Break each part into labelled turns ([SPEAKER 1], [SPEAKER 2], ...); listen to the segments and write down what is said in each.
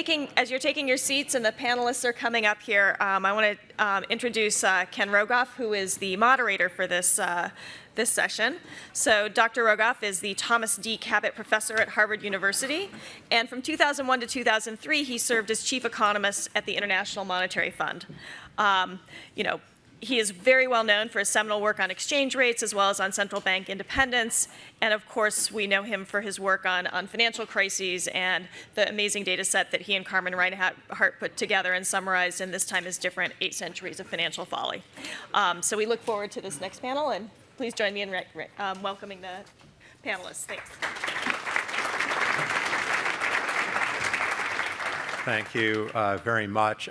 [SPEAKER 1] you're taking your seats and the panelists are coming up here, I want to introduce Ken Rogoff, who is the moderator for this session. So Dr. Rogoff is the Thomas D. Cabot Professor at Harvard University, and from 2001 to 2003, he served as chief economist at the International Monetary Fund. He is very well known for his seminal work on exchange rates as well as on central bank independence. And of course, we know him for his work on financial crises and the amazing data set that he and Carmen Reinhart put together and summarized in This Time is Different, 8 Centuries of Financial Folly. So we look forward to this next panel, and please join me in welcoming the panelists. Thanks.
[SPEAKER 2] Thank you very much.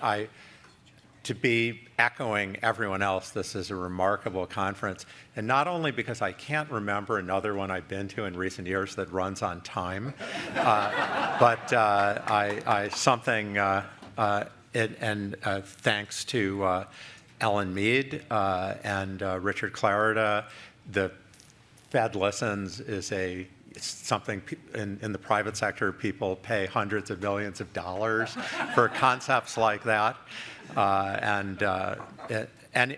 [SPEAKER 2] To be echoing everyone else, this is a remarkable conference, and not only because I can't remember another one I've been to in recent years that runs on time, but thanks to Ellen Mead and Richard Clarida. The FedListens is something in the private sector people pay hundreds of millions of dollars for concepts like that.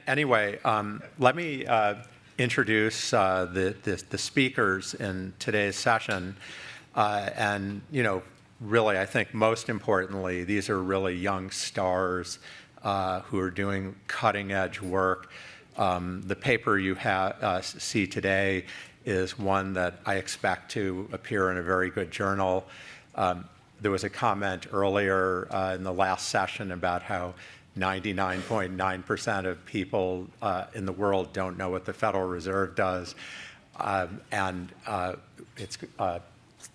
[SPEAKER 2] Anyway, let me introduce the speakers in today's session. Really, I think most importantly, these are really young stars who are doing cutting-edge work. The paper you see today is one that I expect to appear in a very good journal. There was a comment earlier in the last session about how 99.9% of people in the world don't know what the Federal Reserve does.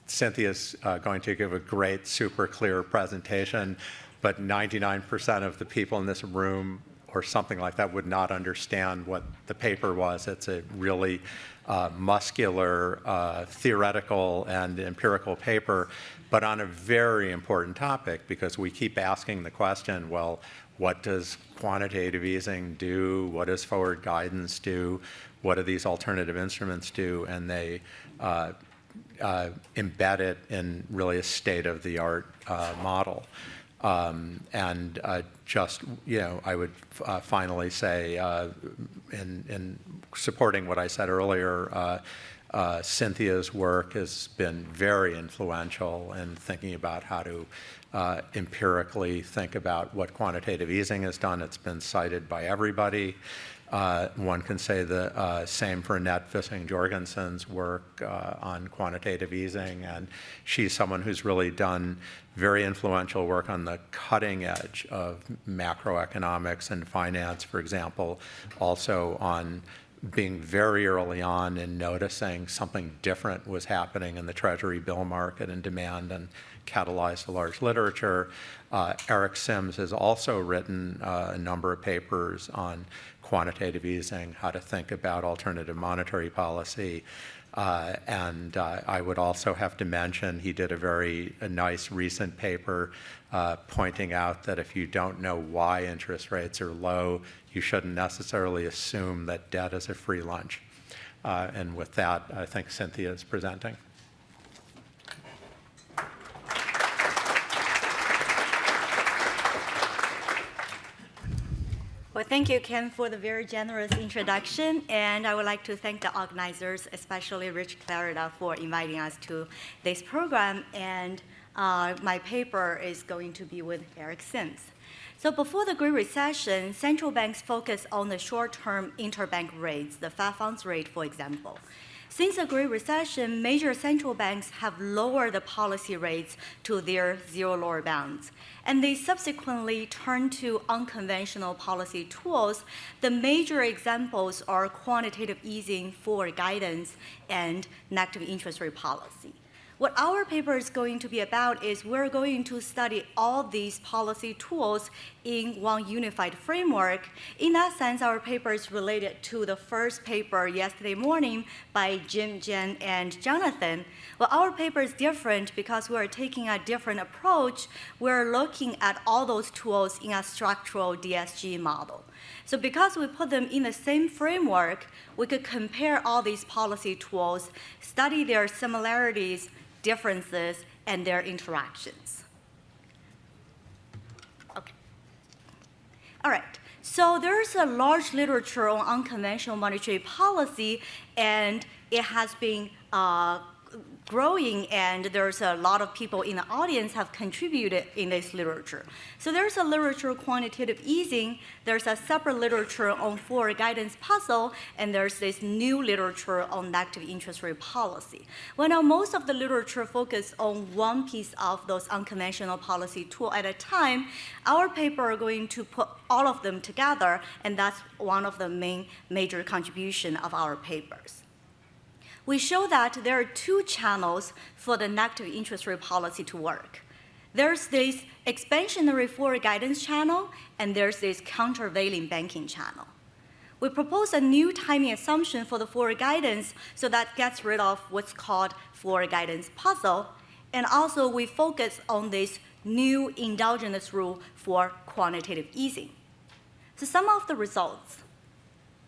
[SPEAKER 2] Cynthia's going to give a great, super clear presentation, but 99% of the people in this room or something like that would not understand what the paper was. It's a really muscular, theoretical, and empirical paper, but on a very important topic, because we keep asking the question, well, what does quantitative easing do? What does forward guidance do? What do these alternative instruments do? And they embed it in really a state-of-the-art model. I would finally say, in supporting what I said earlier, Cynthia's work has been very influential in thinking about how to empirically think about what quantitative easing has done. It's been cited by everybody. One can say the same for Annette Vissing-Jorgensen's work on quantitative easing, and she's someone who's really done very influential work on the cutting edge of macroeconomics and finance, for example, also on being very early on in noticing something different was happening in the Treasury bill market and demand, and catalyzed a large literature. Eric Sims has also written a number of papers on quantitative easing, how to think about alternative monetary policy. I would also have to mention he did a nice recent paper pointing out that if you don't know why interest rates are low, you shouldn't necessarily assume that debt is a free lunch. And with that, I think Cynthia is presenting.
[SPEAKER 3] Well, thank you, Ken, for the very generous introduction. And I would like to thank the organizers, especially Rich Clarida, for inviting us to this program. And my paper is going to be with Eric Sims. So before the Great Recession, central banks focused on the short-term interbank rates, the Fed funds rate, for example. Since the Great Recession, major central banks have lowered the policy rates to their zero lower bounds, and they subsequently turned to unconventional policy tools. The major examples are quantitative easing, forward guidance, and negative interest rate policy. What our paper is going to be about is we're going to study all these policy tools in one unified framework. In that sense, our paper is related to the first paper yesterday morning by Jim, Jen, and Jonathan. Well, our paper is different because we're taking a different approach. We're looking at all those tools in a structural DSG model. So because we put them in the same framework, we could compare all these policy tools, study their similarities, differences, and their interactions. All right, so there's a large literature on unconventional monetary policy, and it has been growing, and there's a lot of people in the audience have contributed in this literature. So there's a literature on quantitative easing, there's a separate literature on forward guidance puzzle, and there's this new literature on negative interest rate policy. Well, now most of the literature focus on one piece of those unconventional policy tool at a time. Our paper are going to put all of them together, and that's one of the major contribution of our papers. We show that there are two channels for the negative interest rate policy to work. There's this expansionary forward guidance channel, and there's this countervailing banking channel. We propose a new timing assumption for the forward guidance, so that gets rid of what's called forward guidance puzzle, and also we focus on this new endogenous rule for quantitative easing. So some of the results.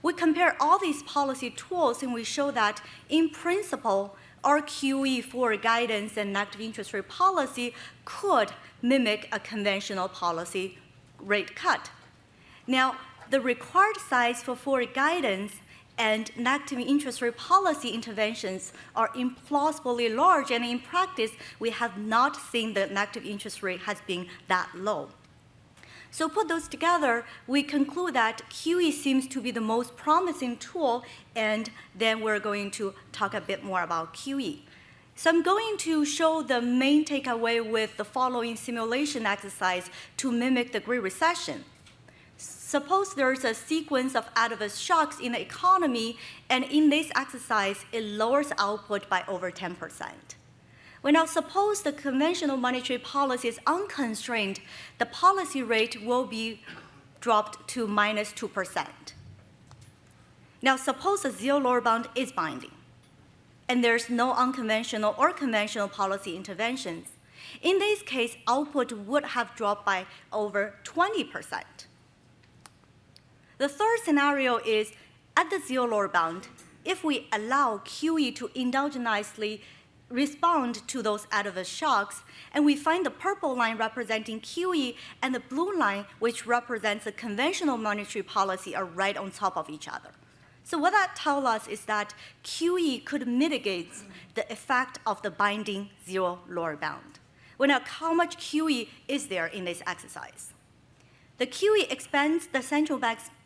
[SPEAKER 3] We compare all these policy tools, and we show that, in principle, our QE forward guidance and negative interest rate policy could mimic a conventional policy rate cut. Now, the required size for forward guidance and negative interest rate policy interventions are implausibly large, and in practice, we have not seen the negative interest rate has been that low. So put those together, we conclude that QE seems to be the most promising tool, and then we're going to talk a bit more about QE. So I'm going to show the main takeaway with the following simulation exercise to mimic the Great Recession. Suppose there's a sequence of adverse shocks in the economy, and in this exercise, it lowers output by over 10%. Well, now suppose the conventional monetary policy is unconstrained, the policy rate will be dropped to -2%. Now suppose the zero lower bound is binding, and there's no unconventional or conventional policy interventions. In this case, output would have dropped by over 20%. The third scenario is, at the zero lower bound, if we allow QE to endogenously respond to those adverse shocks, and we find the purple line representing QE and the blue line, which represents the conventional monetary policy, are right on top of each other. So what that tells us is that QE could mitigate the effect of the binding zero lower bound. Well, now, how much QE is there in this exercise? The QE expands the central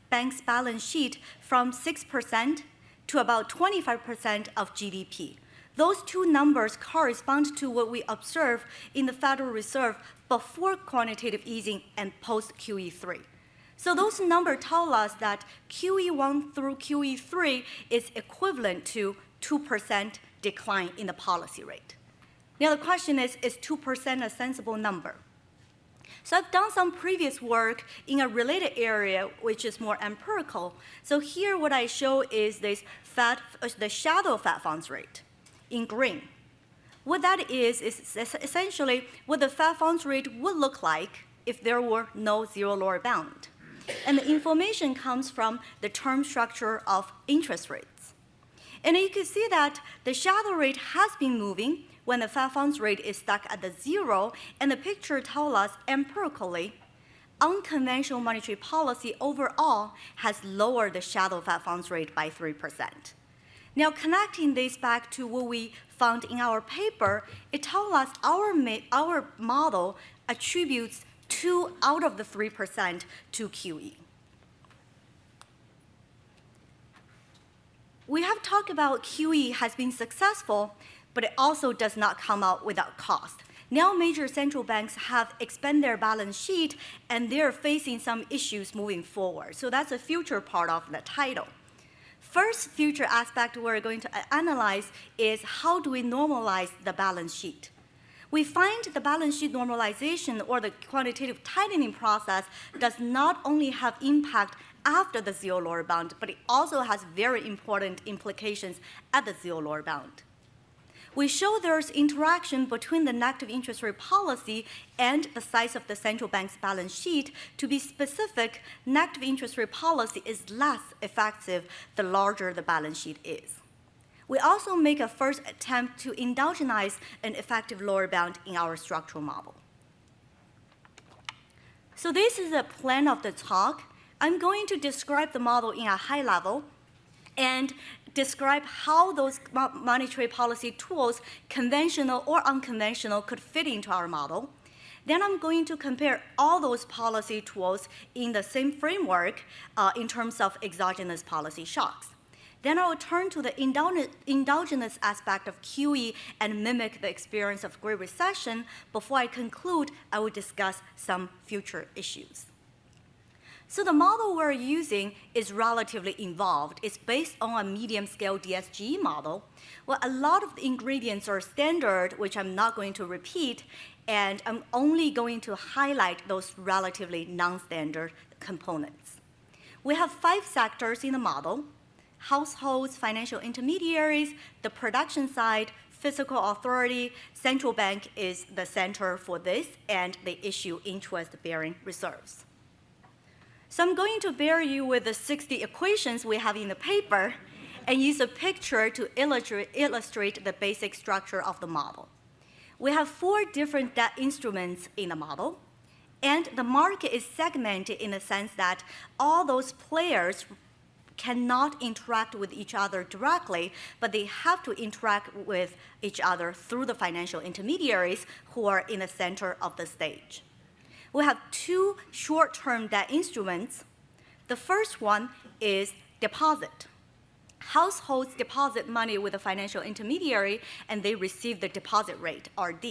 [SPEAKER 3] bank's balance sheet from 6% to about 25% of GDP. Those two numbers correspond to what we observe in the Federal Reserve before quantitative easing and post-QE3. So those numbers tell us that QE1 through QE3 is equivalent to 2% decline in the policy rate. Now the question is 2% a sensible number? So I've done some previous work in a related area, which is more empirical. So here what I show is this the shadow Fed funds rate in green. What that is essentially what the Fed funds rate would look like if there were no zero lower bound. And the information comes from the term structure of interest rates. And you can see that the shadow rate has been moving when the Fed funds rate is stuck at the zero, and the picture tells us empirically, unconventional monetary policy overall has lowered the shadow Fed funds rate by 3%. Now, connecting this back to what we found in our paper, it tells us our model attributes 2 out of the 3% to QE. We have talked about QE has been successful, but it also does not come out without cost. Now major central banks have expanded their balance sheet, and they're facing some issues moving forward. So that's a future part of the title. First future aspect we're going to analyze is how do we normalize the balance sheet. We find the balance sheet normalization or the quantitative tightening process does not only have impact after the zero lower bound, but it also has very important implications at the zero lower bound. We show there's interaction between the negative interest rate policy and the size of the central bank's balance sheet. To be specific, negative interest rate policy is less effective the larger the balance sheet is. We also make a first attempt to endogenize an effective lower bound in our structural model. So this is a plan of the talk. I'm going to describe the model in a high level and describe how those monetary policy tools, conventional or unconventional, could fit into our model. Then I'm going to compare all those policy tools in the same framework in terms of exogenous policy shocks. Then I will turn to the endogenous aspect of QE and mimic the experience of Great Recession. Before I conclude, I will discuss some future issues. So the model we're using is relatively involved. It's based on a medium-scale DSGE model. Well, a lot of the ingredients are standard, which I'm not going to repeat, and I'm only going to highlight those relatively non-standard components. We have 5 sectors in the model: households, financial intermediaries, the production side, fiscal authority. Central bank is the center for this, and they issue interest-bearing reserves. So I'm going to bear you with the 60 equations we have in the paper and use a picture to illustrate the basic structure of the model. We have 4 different debt instruments in the model, and the market is segmented in the sense that all those players cannot interact with each other directly, but they have to interact with each other through the financial intermediaries who are in the center of the stage. We have 2 short-term debt instruments. The first one is deposit. Households deposit money with a financial intermediary, and they receive the deposit rate, RD.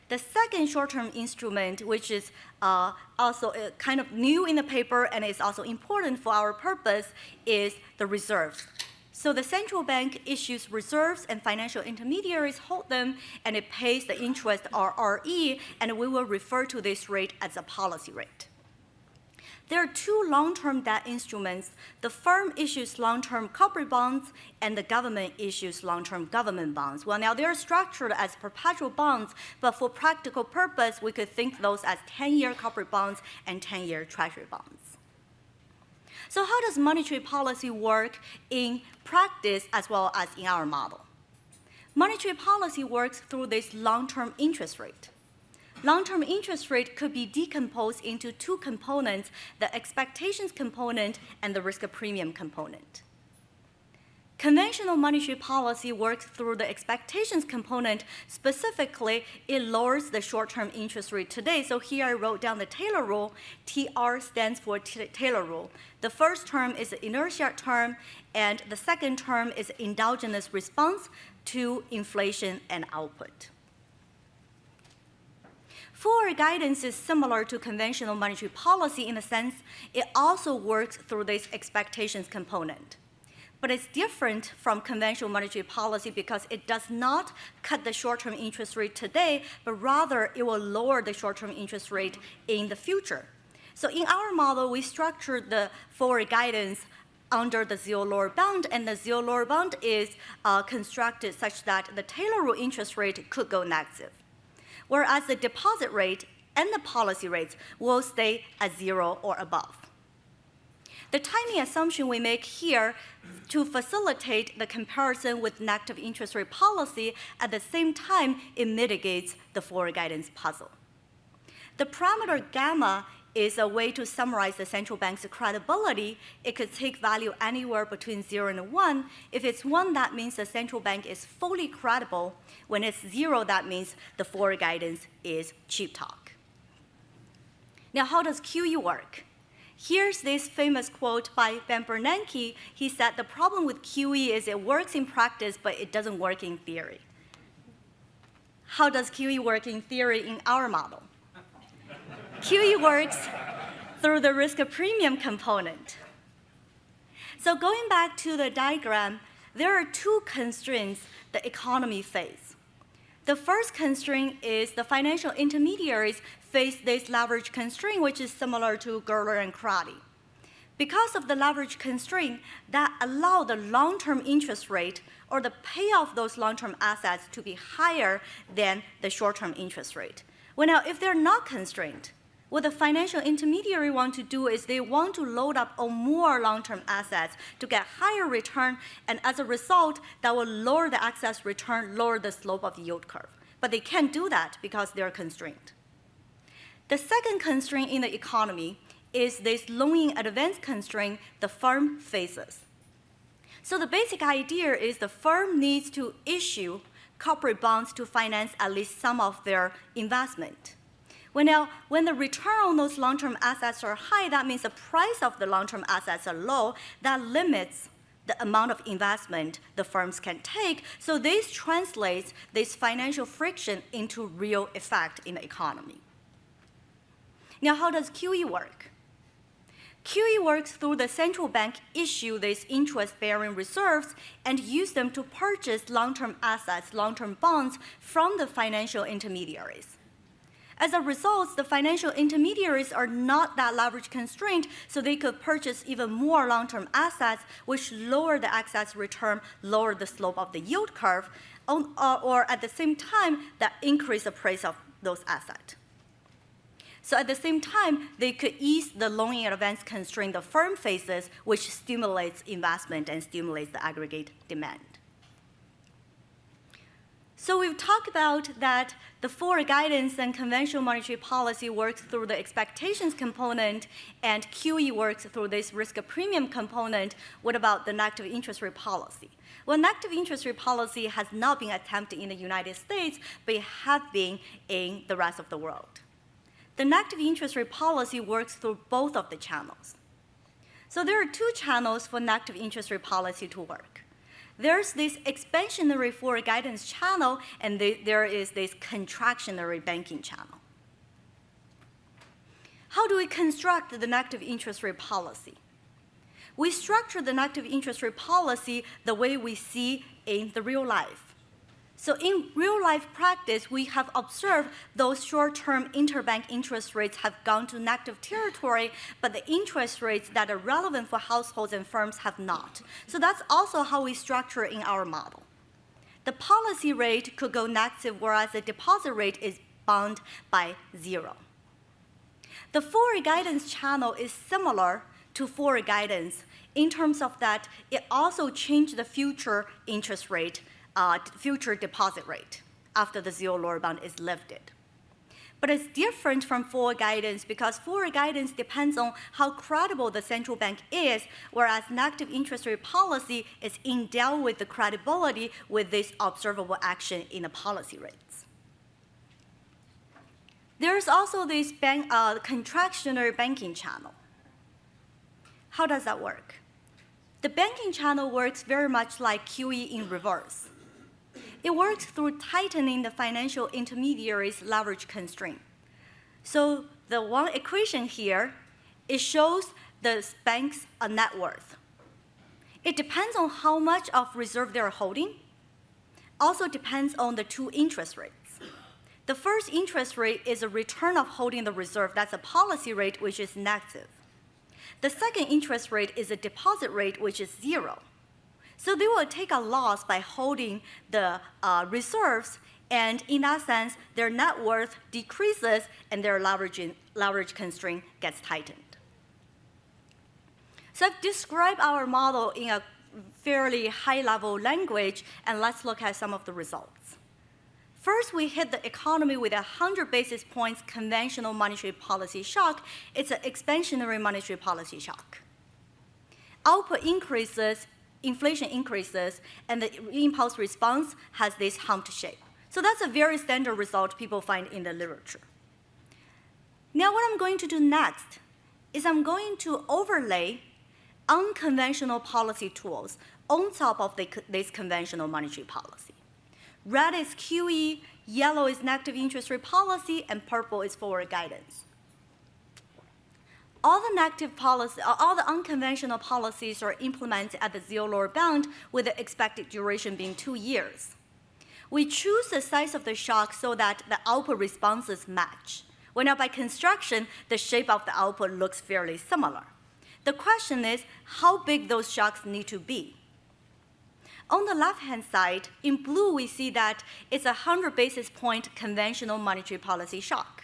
[SPEAKER 3] The second short-term instrument, which is also kind of new in the paper and is also important for our purpose, is the reserves. So the central bank issues reserves, and financial intermediaries hold them, and it pays the interest, or RE, and we will refer to this rate as a policy rate. There are 2 long-term debt instruments. The firm issues long-term corporate bonds, and the government issues long-term government bonds. Well, now they're structured as perpetual bonds, but for practical purpose, we could think those as 10-year corporate bonds and 10-year treasury bonds. So how does monetary policy work in practice as well as in our model? Monetary policy works through this long-term interest rate. Long-term interest rate could be decomposed into 2 components: the expectations component and the risk premium component. Conventional monetary policy works through the expectations component. Specifically, it lowers the short-term interest rate today. So here I wrote down the Taylor rule. TR stands for Taylor rule. The first term is the inertia term, and the second term is endogenous response to inflation and output. Forward guidance is similar to conventional monetary policy in the sense it also works through this expectations component. But it's different from conventional monetary policy because it does not cut the short-term interest rate today, but rather it will lower the short-term interest rate in the future. So in our model, we structured the forward guidance under the zero lower bound, and the zero lower bound is constructed such that the Taylor rule interest rate could go negative, whereas the deposit rate and the policy rates will stay at 0 or above. The timing assumption we make here to facilitate the comparison with negative interest rate policy, at the same time, it mitigates the forward guidance puzzle. The parameter gamma is a way to summarize the central bank's credibility. It could take value anywhere between 0 and 1. If it's 1, that means the central bank is fully credible. When it's 0, that means the forward guidance is cheap talk. Now, how does QE work? Here's this famous quote by Ben Bernanke. He said, the problem with QE is it works in practice, but it doesn't work in theory. How does QE work in theory in our model? QE works through the risk premium component. So going back to the diagram, there are 2 constraints the economy faces. The first constraint is the financial intermediaries face this leverage constraint, which is similar to Gerler and Crotty. Because of the leverage constraint, that allow the long-term interest rate or the payoff of those long-term assets to be higher than the short-term interest rate. Well, now, if they're not constrained, what the financial intermediary want to do is they want to load up on more long-term assets to get higher return, and as a result, that will lower the excess return, lower the slope of the yield curve. But they can't do that because they're constrained. The second constraint in the economy is this loan in advance constraint the firm faces. So the basic idea is the firm needs to issue corporate bonds to finance at least some of their investment. When the return on those long-term assets are high, that means the price of the long-term assets are low. That limits the amount of investment the firms can take. So this translates this financial friction into real effect in the economy. Now, how does QE work? QE works through the central bank issue these interest-bearing reserves and use them to purchase long-term assets, long-term bonds from the financial intermediaries. As a result, the financial intermediaries are not that leverage constrained, so they could purchase even more long-term assets, which lower the excess return, lower the slope of the yield curve, or at the same time, that increase the price of those assets. So at the same time, they could ease the loan in advance constraint the firm faces, which stimulates investment and stimulates the aggregate demand. So we've talked about that the forward guidance and conventional monetary policy works through the expectations component, and QE works through this risk premium component. What about the negative interest rate policy? Well, negative interest rate policy has not been attempted in the United States, but it has been in the rest of the world. The negative interest rate policy works through both of the channels. So there are two channels for negative interest rate policy to work. There's this expansionary forward guidance channel, and there is this contractionary banking channel. How do we construct the negative interest rate policy? We structure the negative interest rate policy the way we see in the real life. So in real life practice, we have observed those short-term interbank interest rates have gone to negative territory, but the interest rates that are relevant for households and firms have not. So that's also how we structure in our model. The policy rate could go negative, whereas the deposit rate is bound by 0. The forward guidance channel is similar to forward guidance in terms of that it also changed the future interest rate, future deposit rate after the zero lower bound is lifted. But it's different from forward guidance because forward guidance depends on how credible the central bank is, whereas negative interest rate policy is endowed with the credibility with this observable action in the policy rates. There's also this contractionary banking channel. How does that work? The banking channel works very much like QE in reverse. It works through tightening the financial intermediaries' leverage constraint. So the one equation here, it shows the bank's net worth. It depends on how much of reserve they're holding. Also depends on the two interest rates. The first interest rate is a return of holding the reserve. That's a policy rate, which is negative. The second interest rate is a deposit rate, which is 0. So they will take a loss by holding the reserves, and in that sense, their net worth decreases and their leverage constraint gets tightened. So I've described our model in a fairly high-level language, and let's look at some of the results. First, we hit the economy with a 100 basis points conventional monetary policy shock. It's an expansionary monetary policy shock. Output increases, inflation increases, and the impulse response has this humped shape. So that's a very standard result people find in the literature. Now what I'm going to do next is I'm going to overlay unconventional policy tools on top of this conventional monetary policy. Red is QE, yellow is negative interest rate policy, and purple is forward guidance. All the unconventional policies are implemented at the zero lower bound with the expected duration being 2 years. We choose the size of the shock so that the output responses match. Well, now by construction, the shape of the output looks fairly similar. The question is how big those shocks need to be. On the left-hand side, in blue, we see that it's a 100 basis point conventional monetary policy shock.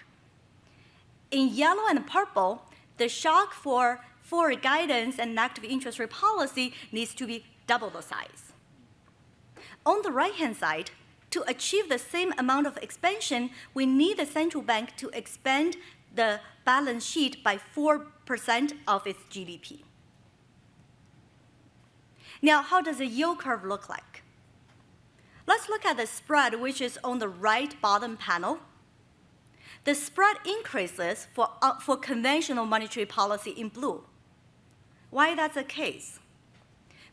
[SPEAKER 3] In yellow and purple, the shock for forward guidance and negative interest rate policy needs to be double the size. On the right-hand side, to achieve the same amount of expansion, we need the central bank to expand the balance sheet by 4% of its GDP. Now, how does the yield curve look like? Let's look at the spread, which is on the right bottom panel. The spread increases for conventional monetary policy in blue. Why that's the case?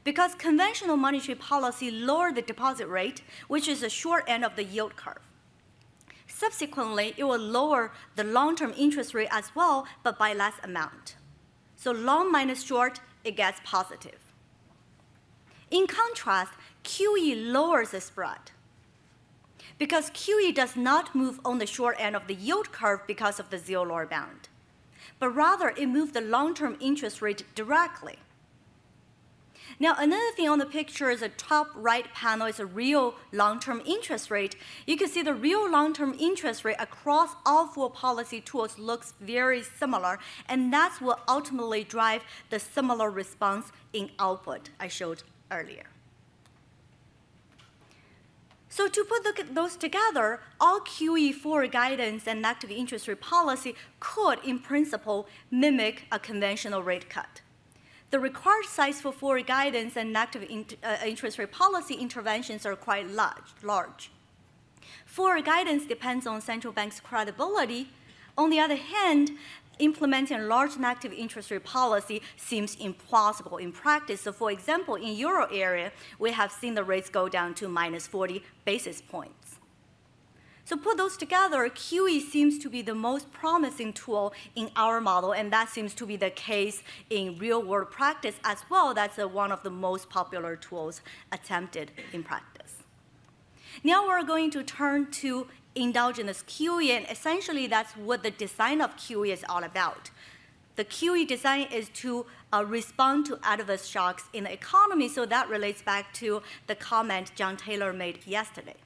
[SPEAKER 3] Because conventional monetary policy lowered the deposit rate, which is the short end of the yield curve. Subsequently, it will lower the long-term interest rate as well, but by less amount. So long minus short, it gets positive. In contrast, QE lowers the spread because QE does not move on the short end of the yield curve because of the zero lower bound, but rather it moves the long-term interest rate directly. Now, another thing on the picture is the top right panel is a real long-term interest rate. You can see the real long-term interest rate across all four policy tools looks very similar, and that's what ultimately drives the similar response in output I showed earlier. So to put those together, all QE forward guidance and active interest rate policy could, in principle, mimic a conventional rate cut. The required size for forward guidance and active interest rate policy interventions are quite large. Forward guidance depends on central bank's credibility. On the other hand, implementing a large negative interest rate policy seems implausible in practice. So for example, in Euro area, we have seen the rates go down to minus 40 basis points. So put those together, QE seems to be the most promising tool in our model, and that seems to be the case in real-world practice as well. That's one of the most popular tools attempted in practice. Now we're going to turn to endogenous QE, and essentially that's what the design of QE is all about. The QE design is to respond to adverse shocks in the economy, so that relates back to the comment John Taylor made yesterday.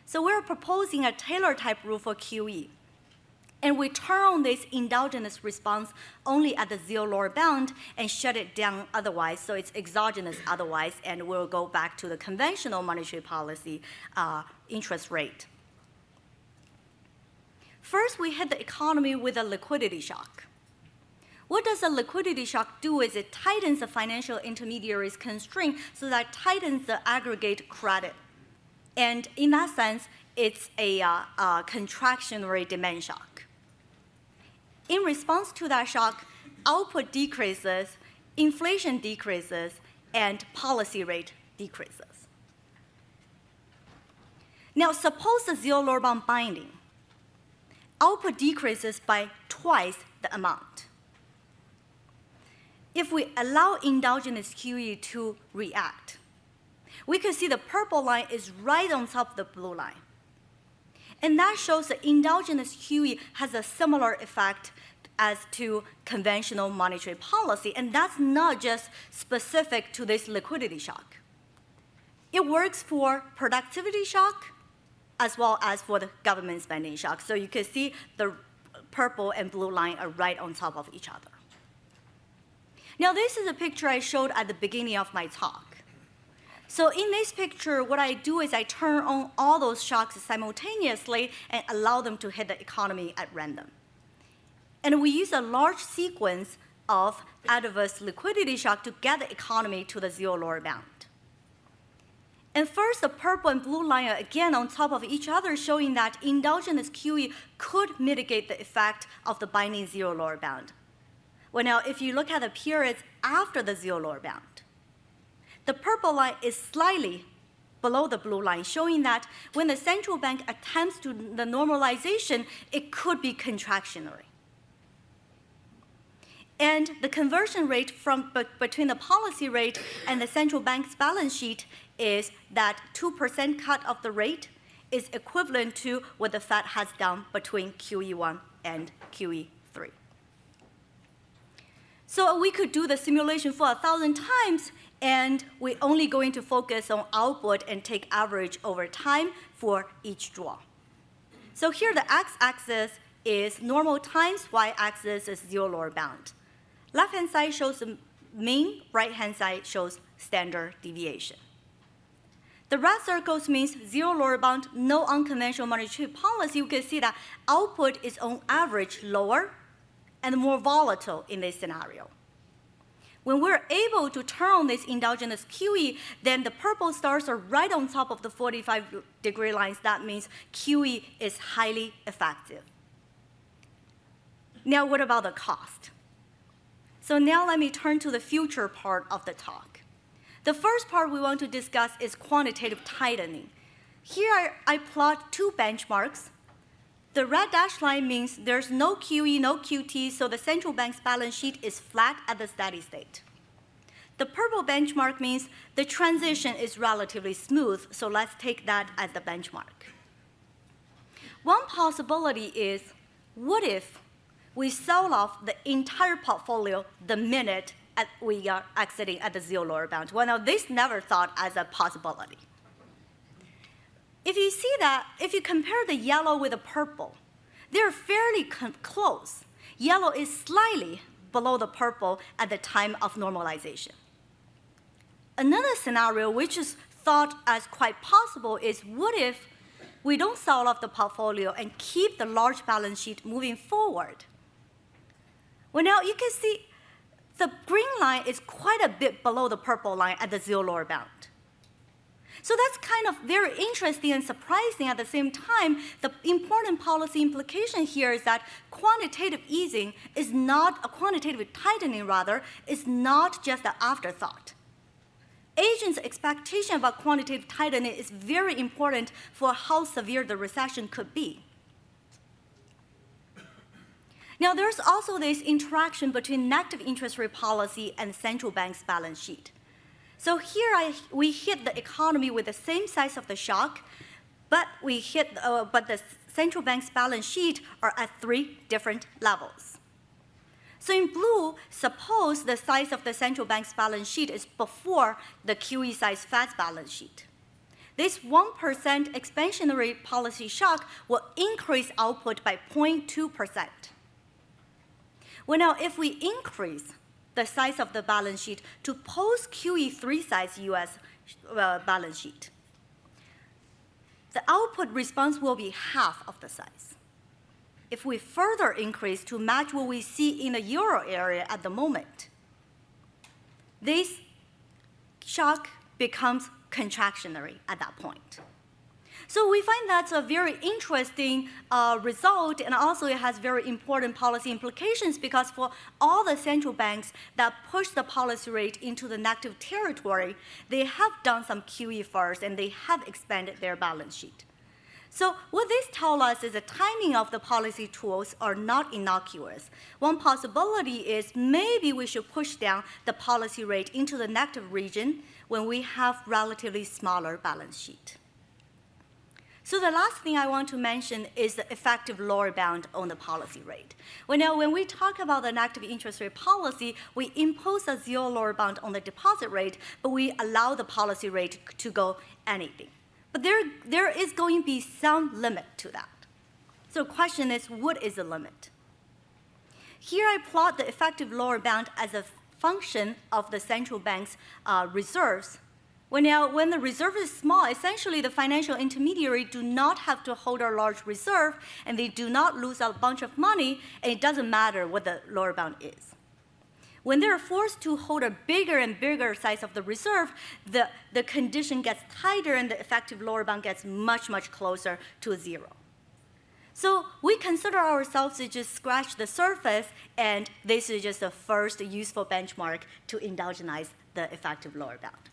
[SPEAKER 3] So we're proposing a Taylor-type rule for QE, and we turn on this endogenous response only at the zero lower bound and shut it down otherwise, so it's exogenous otherwise, and we'll go back to the conventional monetary policy interest rate. First, we hit the economy with a liquidity shock. What does a liquidity shock do is it tightens the financial intermediaries' constraint, so that tightens the aggregate credit. And in that sense, it's a contractionary demand shock. In response to that shock, output decreases, inflation decreases, and policy rate decreases. Now, suppose the zero lower bound binding. Output decreases by twice the amount. If we allow endogenous QE to react, we can see the purple line is right on top of the blue line. And that shows that endogenous QE has a similar effect as to conventional monetary policy, and that's not just specific to this liquidity shock. It works for productivity shock as well as for the government spending shock. So you can see the purple and blue line are right on top of each other. Now, this is a picture I showed at the beginning of my talk. So in this picture, what I do is I turn on all those shocks simultaneously and allow them to hit the economy at random. And we use a large sequence of adverse liquidity shock to get the economy to the zero lower bound. And first, the purple and blue line are again on top of each other, showing that endogenous QE could mitigate the effect of the binding zero lower bound. Well, now, if you look at the periods after the zero lower bound, the purple line is slightly below the blue line, showing that when the central bank attempts to the normalization, it could be contractionary. And the conversion rate between the policy rate and the central bank's balance sheet is that 2% cut of the rate is equivalent to what the Fed has done between QE1 and QE3. So we could do the simulation for 1,000 times, and we're only going to focus on output and take average over time for each draw. So here the x-axis is normal times, y-axis is zero lower bound. Left-hand side shows the mean, right-hand side shows standard deviation. The red circles means zero lower bound, no unconventional monetary policy. You can see that output is on average lower and more volatile in this scenario. When we're able to turn on this endogenous QE, then the purple stars are right on top of the 45-degree lines. That means QE is highly effective. Now, what about the cost? So now let me turn to the future part of the talk. The first part we want to discuss is quantitative tightening. Here I plot two benchmarks. The red dashed line means there's no QE, no QT, so the central bank's balance sheet is flat at the steady state. The purple benchmark means the transition is relatively smooth, so let's take that as the benchmark. One possibility is, what if we sell off the entire portfolio the minute we are exiting at the zero lower bound? Well, now this never thought as a possibility. If you see that, if you compare the yellow with the purple, they're fairly close. Yellow is slightly below the purple at the time of normalization. Another scenario which is thought as quite possible is, what if we don't sell off the portfolio and keep the large balance sheet moving forward? Well, now you can see the green line is quite a bit below the purple line at the zero lower bound. So that's kind of very interesting and surprising at the same time. The important policy implication here is that quantitative easing is not, a quantitative tightening rather, is not just an afterthought. Agents' expectation about quantitative tightening is very important for how severe the recession could be. Now, there's also this interaction between negative interest rate policy and central bank's balance sheet. So here we hit the economy with the same size of the shock, but the central bank's balance sheet are at 3 different levels. So in blue, suppose the size of the central bank's balance sheet is before the QE size Fed's balance sheet. This 1% expansionary policy shock will increase output by 0.2%. Well, now if we increase the size of the balance sheet to post-QE3 size US balance sheet, the output response will be half of the size. If we further increase to match what we see in the euro area at the moment, this shock becomes contractionary at that point. So we find that's a very interesting result, and also it has very important policy implications, because for all the central banks that push the policy rate into the negative territory, they have done some QE first, and they have expanded their balance sheet. So what this tells us is the timing of the policy tools are not innocuous. One possibility is maybe we should push down the policy rate into the negative region when we have relatively smaller balance sheet. So the last thing I want to mention is the effective lower bound on the policy rate. Well, now, when we talk about the negative interest rate policy, we impose a zero lower bound on the deposit rate, but we allow the policy rate to go anything. But there is going to be some limit to that. So the question is, what is the limit? Here I plot the effective lower bound as a function of the central bank's reserves. Well, now, when the reserve is small, essentially the financial intermediary do not have to hold a large reserve, and they do not lose a bunch of money, and it doesn't matter what the lower bound is. When they're forced to hold a bigger and bigger size of the reserve, the condition gets tighter, and the effective lower bound gets much, much closer to 0. So we consider ourselves to just scratch the surface, and this is just the first useful benchmark to endogenize the effective lower bound.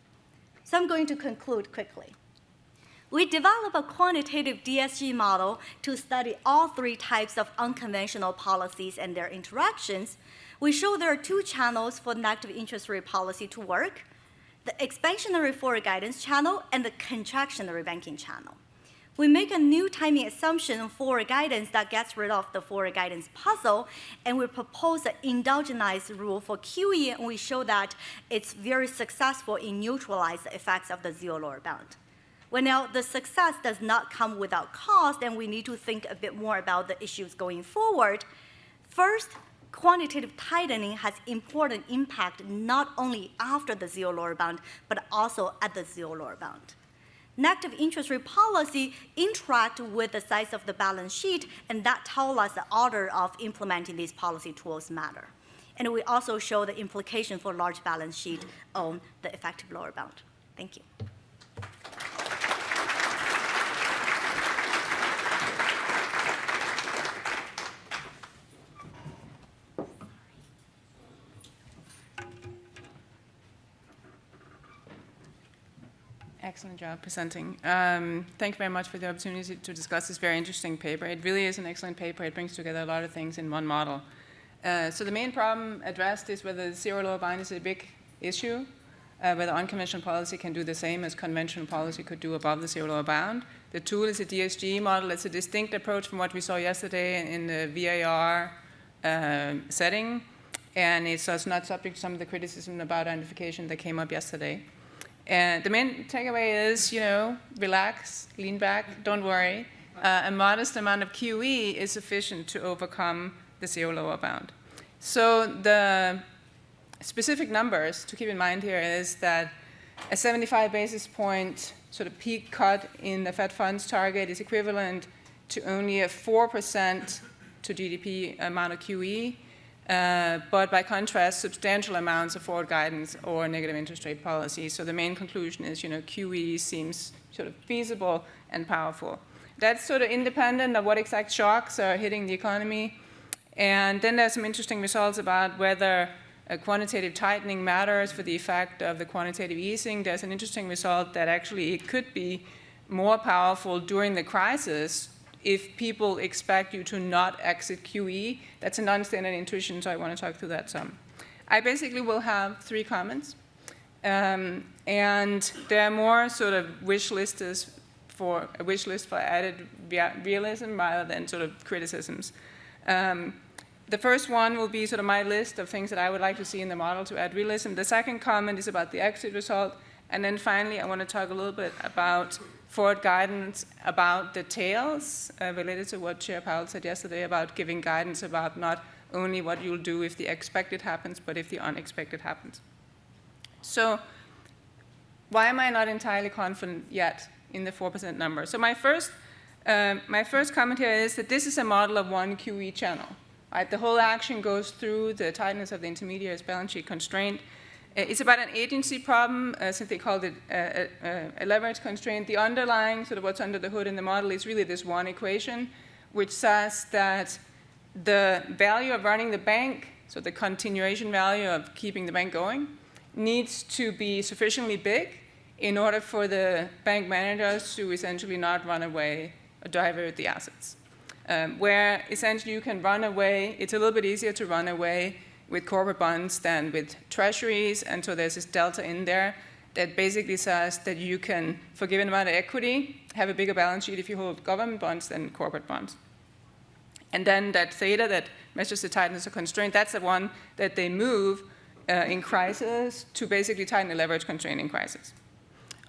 [SPEAKER 3] So I'm going to conclude quickly. We developed a quantitative DSG model to study all 3 types of unconventional policies and their interactions. We show there are 2 channels for negative interest rate policy to work: the expansionary forward guidance channel and the contractionary banking channel. We make a new timing assumption on forward guidance that gets rid of the forward guidance puzzle, and we propose an endogenized rule for QE, and we show that it's very successful in neutralizing the effects of the zero lower bound. Well, now, the success does not come without cost, and we need to think a bit more about the issues going forward. First, quantitative tightening has important impact not only after the zero lower bound, but also at the zero lower bound. negative interest rate policy interact with the size of the balance sheet, and that tells us the order of implementing these policy tools matter. And we also show the implication for large balance sheet on the effective lower bound. Thank you.
[SPEAKER 4] Excellent job presenting. Thank you very much for the opportunity to discuss this very interesting paper. It really is an excellent paper. It brings together a lot of things in one model. So the main problem addressed is whether the zero lower bound is a big issue, whether unconventional policy can do the same as conventional policy could do above the zero lower bound. The tool is a DSG model. It's a distinct approach from what we saw yesterday in the VAR setting, and it's also not subject to some of the criticism about identification that came up yesterday. And the main takeaway is, relax, lean back, don't worry. A modest amount of QE is sufficient to overcome the zero lower bound. So the specific numbers to keep in mind here is that a 75 basis point sort of peak cut in the Fed funds target is equivalent to only a 4% to GDP amount of QE. But by contrast, substantial amounts of forward guidance or negative interest rate policy. So the main conclusion is, QE seems sort of feasible and powerful. That's sort of independent of what exact shocks are hitting the economy. And then there's some interesting results about whether a quantitative tightening matters for the effect of the quantitative easing. There's an interesting result that actually it could be more powerful during the crisis if people expect you to not exit QE. That's a non-standard intuition, so I want to talk through that some. I basically will have 3 comments. And there are more sort of wish lists for added realism rather than sort of criticisms. The first one will be sort of my list of things that I would like to see in the model to add realism. The second comment is about the exit result. And then finally, I want to talk a little bit about forward guidance about the tails related to what Chair Powell said yesterday about giving guidance about not only what you'll do if the expected happens, but if the unexpected happens. So why am I not entirely confident yet in the 4% number? So my first comment here is that this is a model of one QE channel. Right? The whole action goes through the tightness of the intermediary's balance sheet constraint. It's about an agency problem, since they called it a leverage constraint. The underlying, sort of what's under the hood in the model, is really this one equation, which says that the value of running the bank, so the continuation value of keeping the bank going, needs to be sufficiently big in order for the bank managers to essentially not run away or divert the assets. Where essentially you can run away, it's a little bit easier to run away with corporate bonds than with treasuries, and so there's this delta in there that basically says that you can, for a given amount of equity, have a bigger balance sheet if you hold government bonds than corporate bonds. And then that theta that measures the tightness of constraint, that's the one that they move in crisis to basically tighten the leverage constraint in crisis.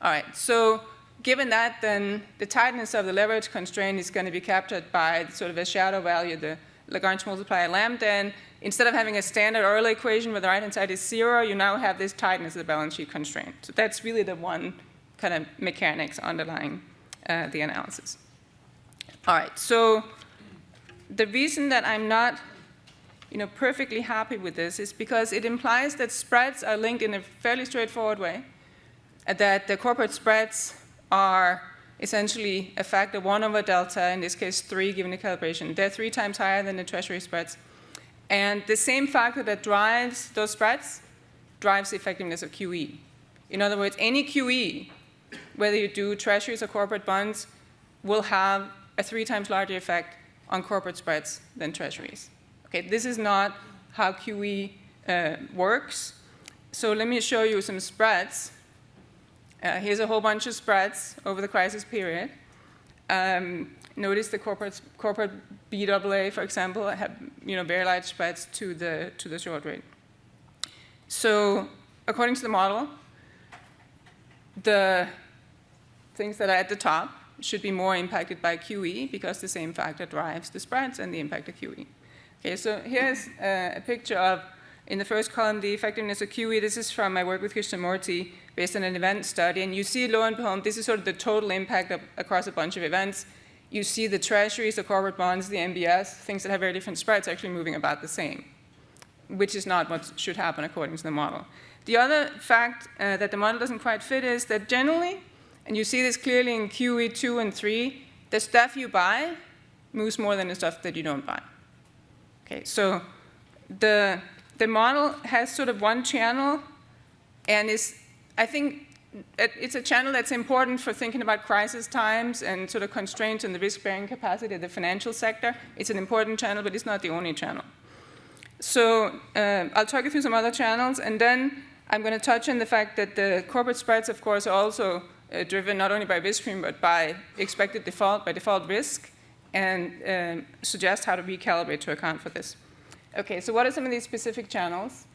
[SPEAKER 4] All right, so given that, then the tightness of the leverage constraint is going to be captured by sort of a shadow value, the Lagrange multiplier lambda, and instead of having a standard Euler equation where the right-hand side is 0, you now have this tightness of the balance sheet constraint. So that's really the one kind of mechanics underlying the analysis. All right, so the reason that I'm not perfectly happy with this is because it implies that spreads are linked in a fairly straightforward way, that the corporate spreads are essentially a factor 1 over delta, in this case 3 given the calibration. They're 3 times higher than the treasury spreads. And the same factor that drives those spreads drives the effectiveness of QE. In other words, any QE, whether you do treasuries or corporate bonds, will have a 3 times larger effect on corporate spreads than treasuries. Okay, this is not how QE works. So let me show you some spreads. Here's a whole bunch of spreads over the crisis period. Notice the corporate BAA, for example, have very large spreads to the short rate. So according to the model, the things that are at the top should be more impacted by QE because the same factor drives the spreads and the impact of QE. Okay, so here's a picture of, in the first column, the effectiveness of QE. This is from my work with Krishnamurti based on an event study. And you see, lo and behold, this is sort of the total impact across a bunch of events. You see the treasuries, the corporate bonds, the MBS, things that have very different spreads actually moving about the same, which is not what should happen according to the model. The other fact that the model doesn't quite fit is that generally, and you see this clearly in QE 2 and 3, the stuff you buy moves more than the stuff that you don't buy. Okay, so the model has sort of one channel, and I think it's a channel that's important for thinking about crisis times and sort of constraints on the risk-bearing capacity of the financial sector. It's an important channel, but it's not the only channel. So I'll talk you through some other channels, and then I'm going to touch on the fact that the corporate spreads, of course, are also driven not only by risk premium, but by expected default, by default risk, and suggest how to recalibrate to account for this. Okay, so what are some of these specific channels?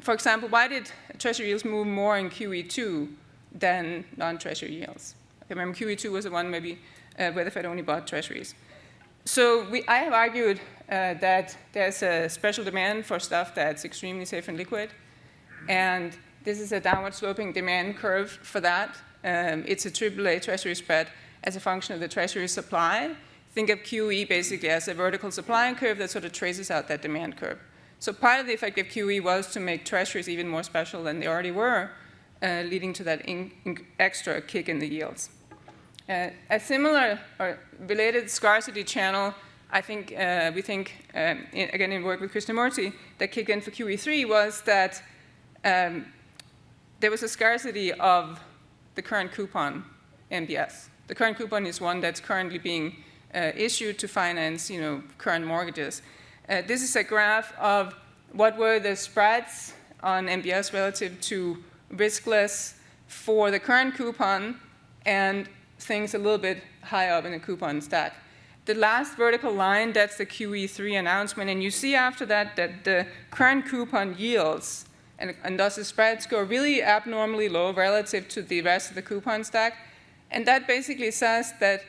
[SPEAKER 4] For example, why did treasury yields move more in QE2 than non-treasury yields? Okay, remember, QE2 was the one maybe where the Fed only bought treasuries. So I have argued that there's a special demand for stuff that's extremely safe and liquid, and this is a downward sloping demand curve for that. It's a AAA treasury spread as a function of the treasury supply. Think of QE basically as a vertical supply curve that sort of traces out that demand curve. So part of the effect of QE was to make treasuries even more special than they already were, leading to that extra kick in the yields. A similar or related scarcity channel, I think, again in work with Krishnamurti, that kicked in for QE3 was that there was a scarcity of the current coupon MBS. The current coupon is one that's currently being issued to finance, current mortgages. This is a graph of what were the spreads on MBS relative to riskless for the current coupon and things a little bit high up in the coupon stack. The last vertical line, that's the QE3 announcement, and you see after that that the current coupon yields and thus the spreads go really abnormally low relative to the rest of the coupon stack. And that basically says that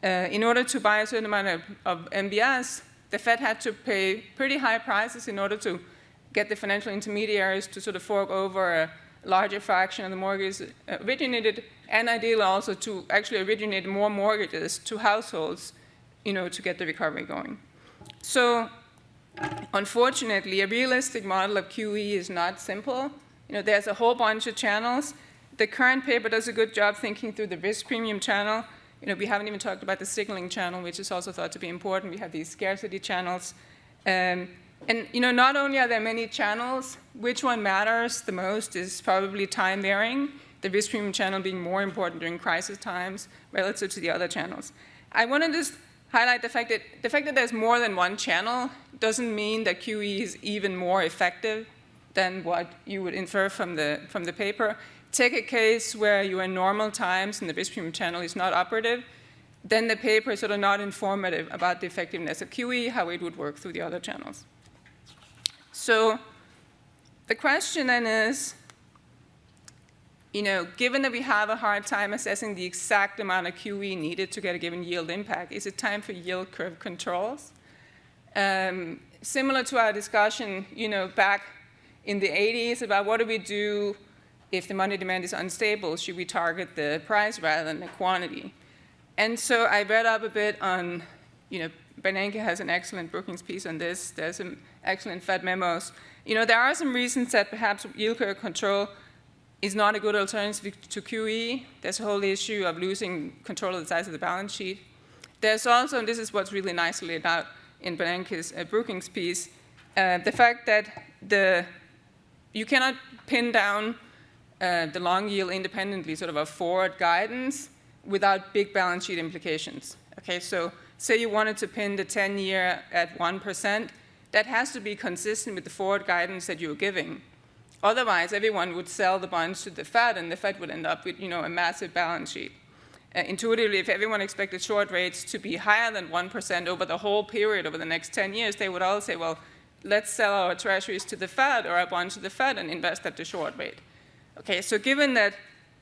[SPEAKER 4] in order to buy a certain amount of MBS, the Fed had to pay pretty high prices in order to get the financial intermediaries to sort of fork over a larger fraction of the mortgages originated, and ideally also to actually originate more mortgages to households, to get the recovery going. So unfortunately, a realistic model of QE is not simple. There's a whole bunch of channels. The current paper does a good job thinking through the risk premium channel. We haven't even talked about the signaling channel, which is also thought to be important. We have these scarcity channels. And not only are there many channels, which one matters the most is probably time varying, the risk premium channel being more important during crisis times relative to the other channels. I want to just highlight the fact that there's more than one channel doesn't mean that QE is even more effective than what you would infer from the paper. Take a case where you are in normal times and the risk premium channel is not operative, then the paper is sort of not informative about the effectiveness of QE, how it would work through the other channels. So the question then is, given that we have a hard time assessing the exact amount of QE needed to get a given yield impact, is it time for yield curve controls? Similar to our discussion, back in the 80s about what do we do if the money demand is unstable, should we target the price rather than the quantity? And so I read up a bit on, Bernanke has an excellent Brookings piece on this. There's some excellent Fed memos. There are some reasons that perhaps yield curve control is not a good alternative to QE. There's a whole issue of losing control of the size of the balance sheet. There's also, and this is what's really nicely laid out in Bernanke's Brookings piece, the fact that you cannot pin down the long yield independently, sort of a forward guidance, without big balance sheet implications. Okay, so say you wanted to pin the 10-year at 1%, that has to be consistent with the forward guidance that you're giving. Otherwise, everyone would sell the bonds to the Fed, and the Fed would end up with, a massive balance sheet. Intuitively, if everyone expected short rates to be higher than 1% over the whole period over the next 10 years, they would all say, well, let's sell our treasuries to the Fed or our bonds to the Fed and invest at the short rate. Okay, so given that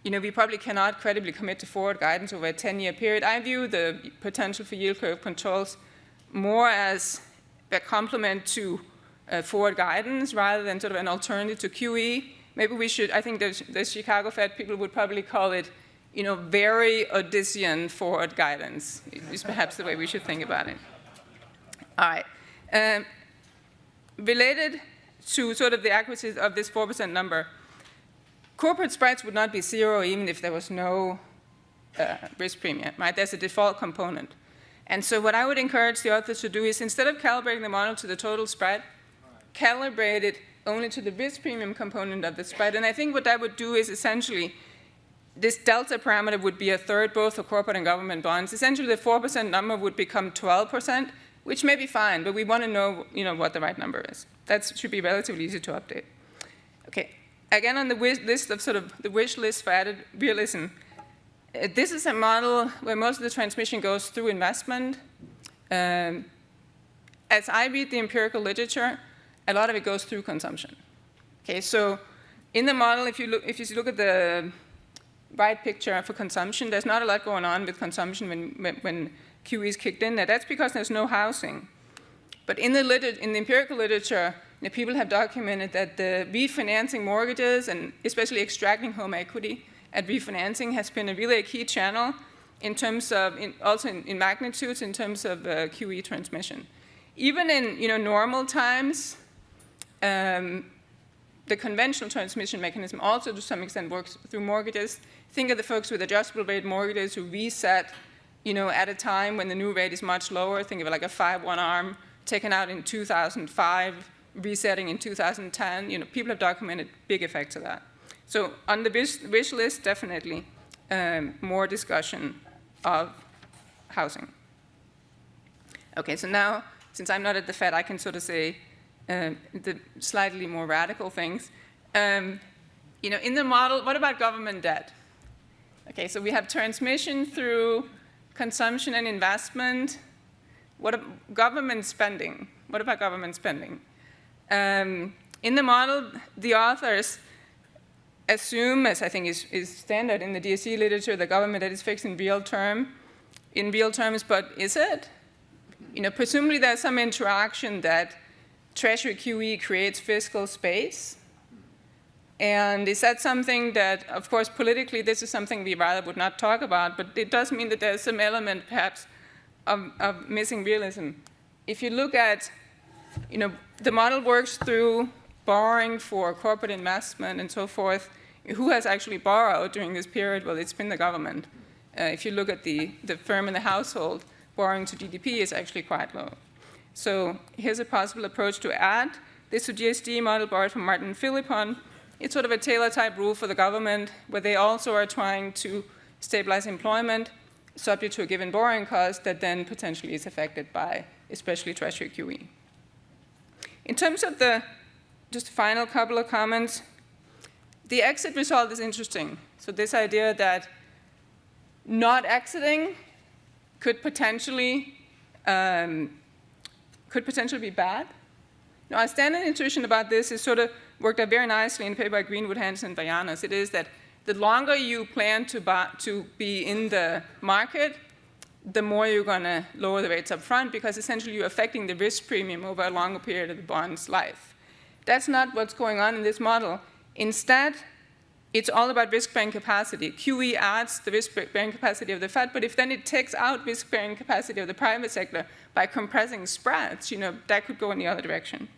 [SPEAKER 4] we probably cannot credibly commit to forward guidance over a 10-year period, I view the potential for yield curve controls more as a complement to forward guidance rather than sort of an alternative to QE. maybe we should, I think the Chicago Fed people would probably call it, very Odyssean forward guidance is perhaps the way we should think about it. All right. Related to sort of the accuracy of this 4% number, corporate spreads would not be zero even if there was no risk premium, right? There's a default component. And so what I would encourage the authors to do is, instead of calibrating the model to the total spread, calibrate it only to the risk premium component of the spread. And I think what that would do is essentially, this delta parameter would be a third both for corporate and government bonds. Essentially, the 4% number would become 12%, which may be fine, but we want to know, what the right number is. That should be relatively easy to update. Okay, again on the list of sort of the wish list for added realism, this is a model where most of the transmission goes through investment. As I read the empirical literature, a lot of it goes through consumption. Okay, so in the model, if you look at the right picture for consumption, there's not a lot going on with consumption when QE is kicked in there. That's because there's no housing. But in the empirical literature, people have documented that the refinancing mortgages and especially extracting home equity at refinancing has been really a key channel in terms of, also in magnitudes in terms of QE transmission. Even in normal times, the conventional transmission mechanism also to some extent works through mortgages. Think of the folks with adjustable rate mortgages who reset at a time when the new rate is much lower. Think of it like a 5-1 arm taken out in 2005, resetting in 2010. People have documented big effects of that. So on the wish list, definitely more discussion of housing. Okay, so now, since I'm not at the Fed, I can sort of say the slightly more radical things. In the model, what about government debt? Okay, so we have transmission through consumption and investment. What about government spending? What about government spending? In the model, the authors assume, as I think is standard in the DSE literature, the government debt is fixed in real terms, but is it? Presumably there's some interaction that Treasury QE creates fiscal space. And is that something that, of course, politically, this is something we rather would not talk about, but it does mean that there's some element, perhaps, of missing realism. If you look at, the model works through borrowing for corporate investment and so forth. Who has actually borrowed during this period? Well, it's been the government. If you look at the firm and the household, borrowing to GDP is actually quite low. So here's a possible approach to add this to GSD model borrowed from Martin Philippon. It's sort of a Taylor-type rule for the government, where they also are trying to stabilize employment, subject to a given borrowing cost that then potentially is affected by especially Treasury QE. In terms of just a final couple of comments, the exit result is interesting. So this idea that not exiting could potentially be bad. Now, our standard intuition about this is sort of worked out very nicely in a paper by Greenwood, Hansen, and Vayanas. It is that the longer you plan to be in the market, the more you're going to lower the rates up front, because essentially you're affecting the risk premium over a longer period of the bond's life. That's not what's going on in this model. Instead, it's all about risk-bearing capacity. QE adds the risk-bearing capacity of the Fed, but if then it takes out risk-bearing capacity of the private sector by compressing spreads, that could go in the other direction.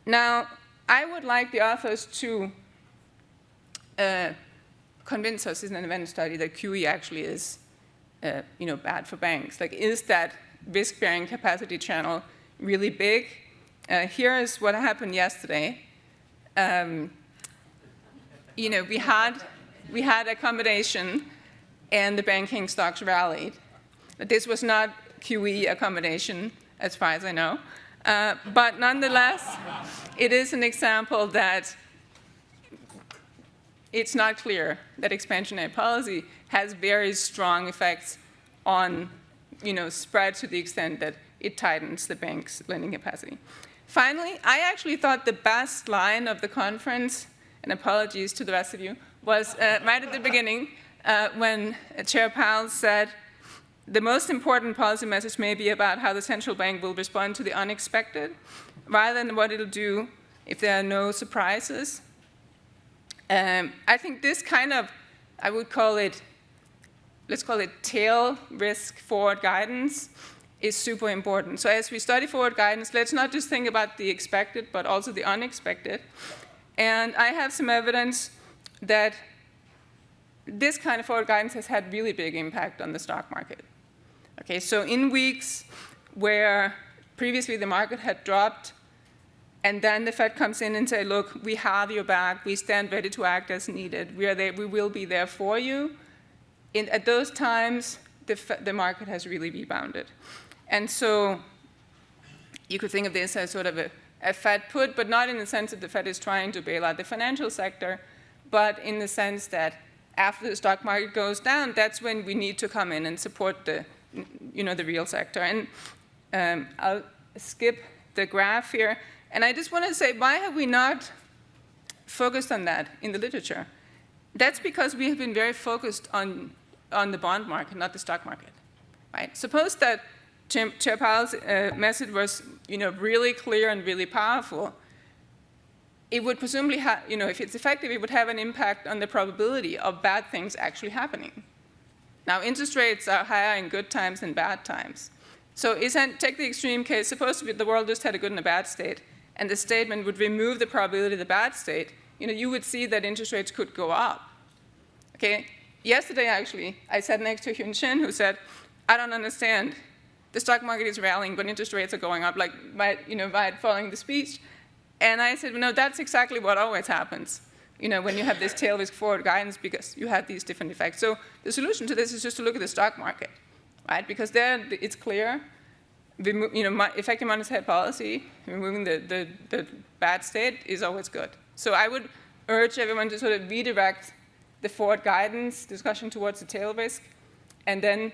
[SPEAKER 4] Now, I would like the authors to convince us in an event study that QE actually is bad for banks. Like, is that risk-bearing capacity channel really big? Here is what happened yesterday. We had accommodation, and the banking stocks rallied. But this was not QE accommodation, as far as I know. But nonetheless, it is an example that it's not clear that expansionary policy has very strong effects on spread to the extent that it tightens the bank's lending capacity. Finally, I actually thought the best line of the conference, and apologies to the rest of you, was right at the beginning when Chair Powell said, the most important policy message may be about how the central bank will respond to the unexpected, rather than what it'll do if there are no surprises. I think this kind of, I would call it, let's call it tail risk forward guidance, is super important. So as we study forward guidance, let's not just think about the expected, but also the unexpected. And I have some evidence that this kind of forward guidance has had really big impact on the stock market. Okay, so in weeks where previously the market had dropped, and then the Fed comes in and say, look, we have your back, we stand ready to act as needed, we are there, we will be there for you. At those times, the market has really rebounded. And so you could think of this as sort of a Fed put, but not in the sense that the Fed is trying to bail out the financial sector, but in the sense that after the stock market goes down, that's when we need to come in and support the real sector. And I'll skip the graph here. And I just want to say, why have we not focused on that in the literature? That's because we have been very focused on the bond market, not the stock market, right? Suppose that Chair Powell's message was, really clear and really powerful. It would presumably have, if it's effective, it would have an impact on the probability of bad things actually happening. Now, interest rates are higher in good times than bad times. So take the extreme case. Suppose the world just had a good and a bad state, and the statement would remove the probability of the bad state. You would see that interest rates could go up. Okay? Yesterday, actually, I sat next to Hyun Shin, who said, I don't understand. The stock market is rallying, but interest rates are going up, like following the speech. And I said, no, that's exactly what always happens, when you have this tail risk forward guidance, because you have these different effects. So the solution to this is just to look at the stock market, right? Because there it's clear, effective monetary policy, removing the bad state is always good. So I would urge everyone to sort of redirect the forward guidance discussion towards the tail risk, and then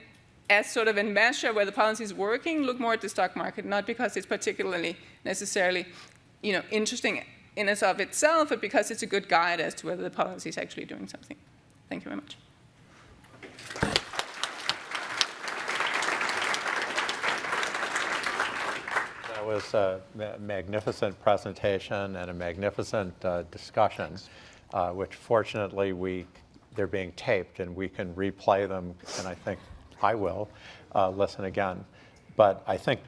[SPEAKER 4] as sort of a measure where the policy is working, look more at the stock market, not because it's particularly necessarily interesting in and of itself, but because it's a good guide as to whether the policy is actually doing something. Thank you very much.
[SPEAKER 2] That was a magnificent presentation and a magnificent discussion, which fortunately they're being taped and we can replay them, and I think I will listen again. But I think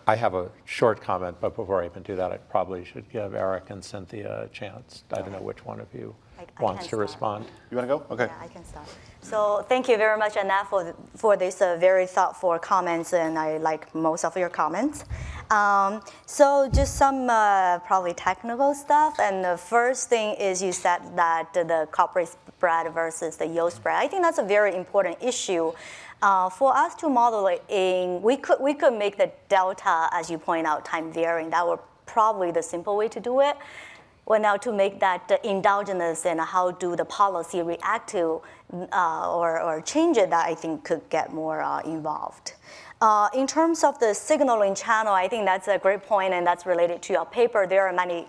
[SPEAKER 2] I have a short comment, but before I even do that, I probably should give Eric and Cynthia a chance. I don't know which one of you wants to respond.
[SPEAKER 5] You want to go? Okay.
[SPEAKER 3] Yeah, I can start. So thank you very much, Annette, for this very thoughtful comments, and I like most of your comments. So just some probably technical stuff. And the first thing is you said that the corporate spread versus the yield spread. I think that's a very important issue. For us to model it we could make the delta, as you point out, time varying. That would probably the simple way to do it. Well, now to make that endogenous and how do the policy react to or change it, that I think could get more involved. In terms of the signaling channel, I think that's a great point, and that's related to your paper. There are many,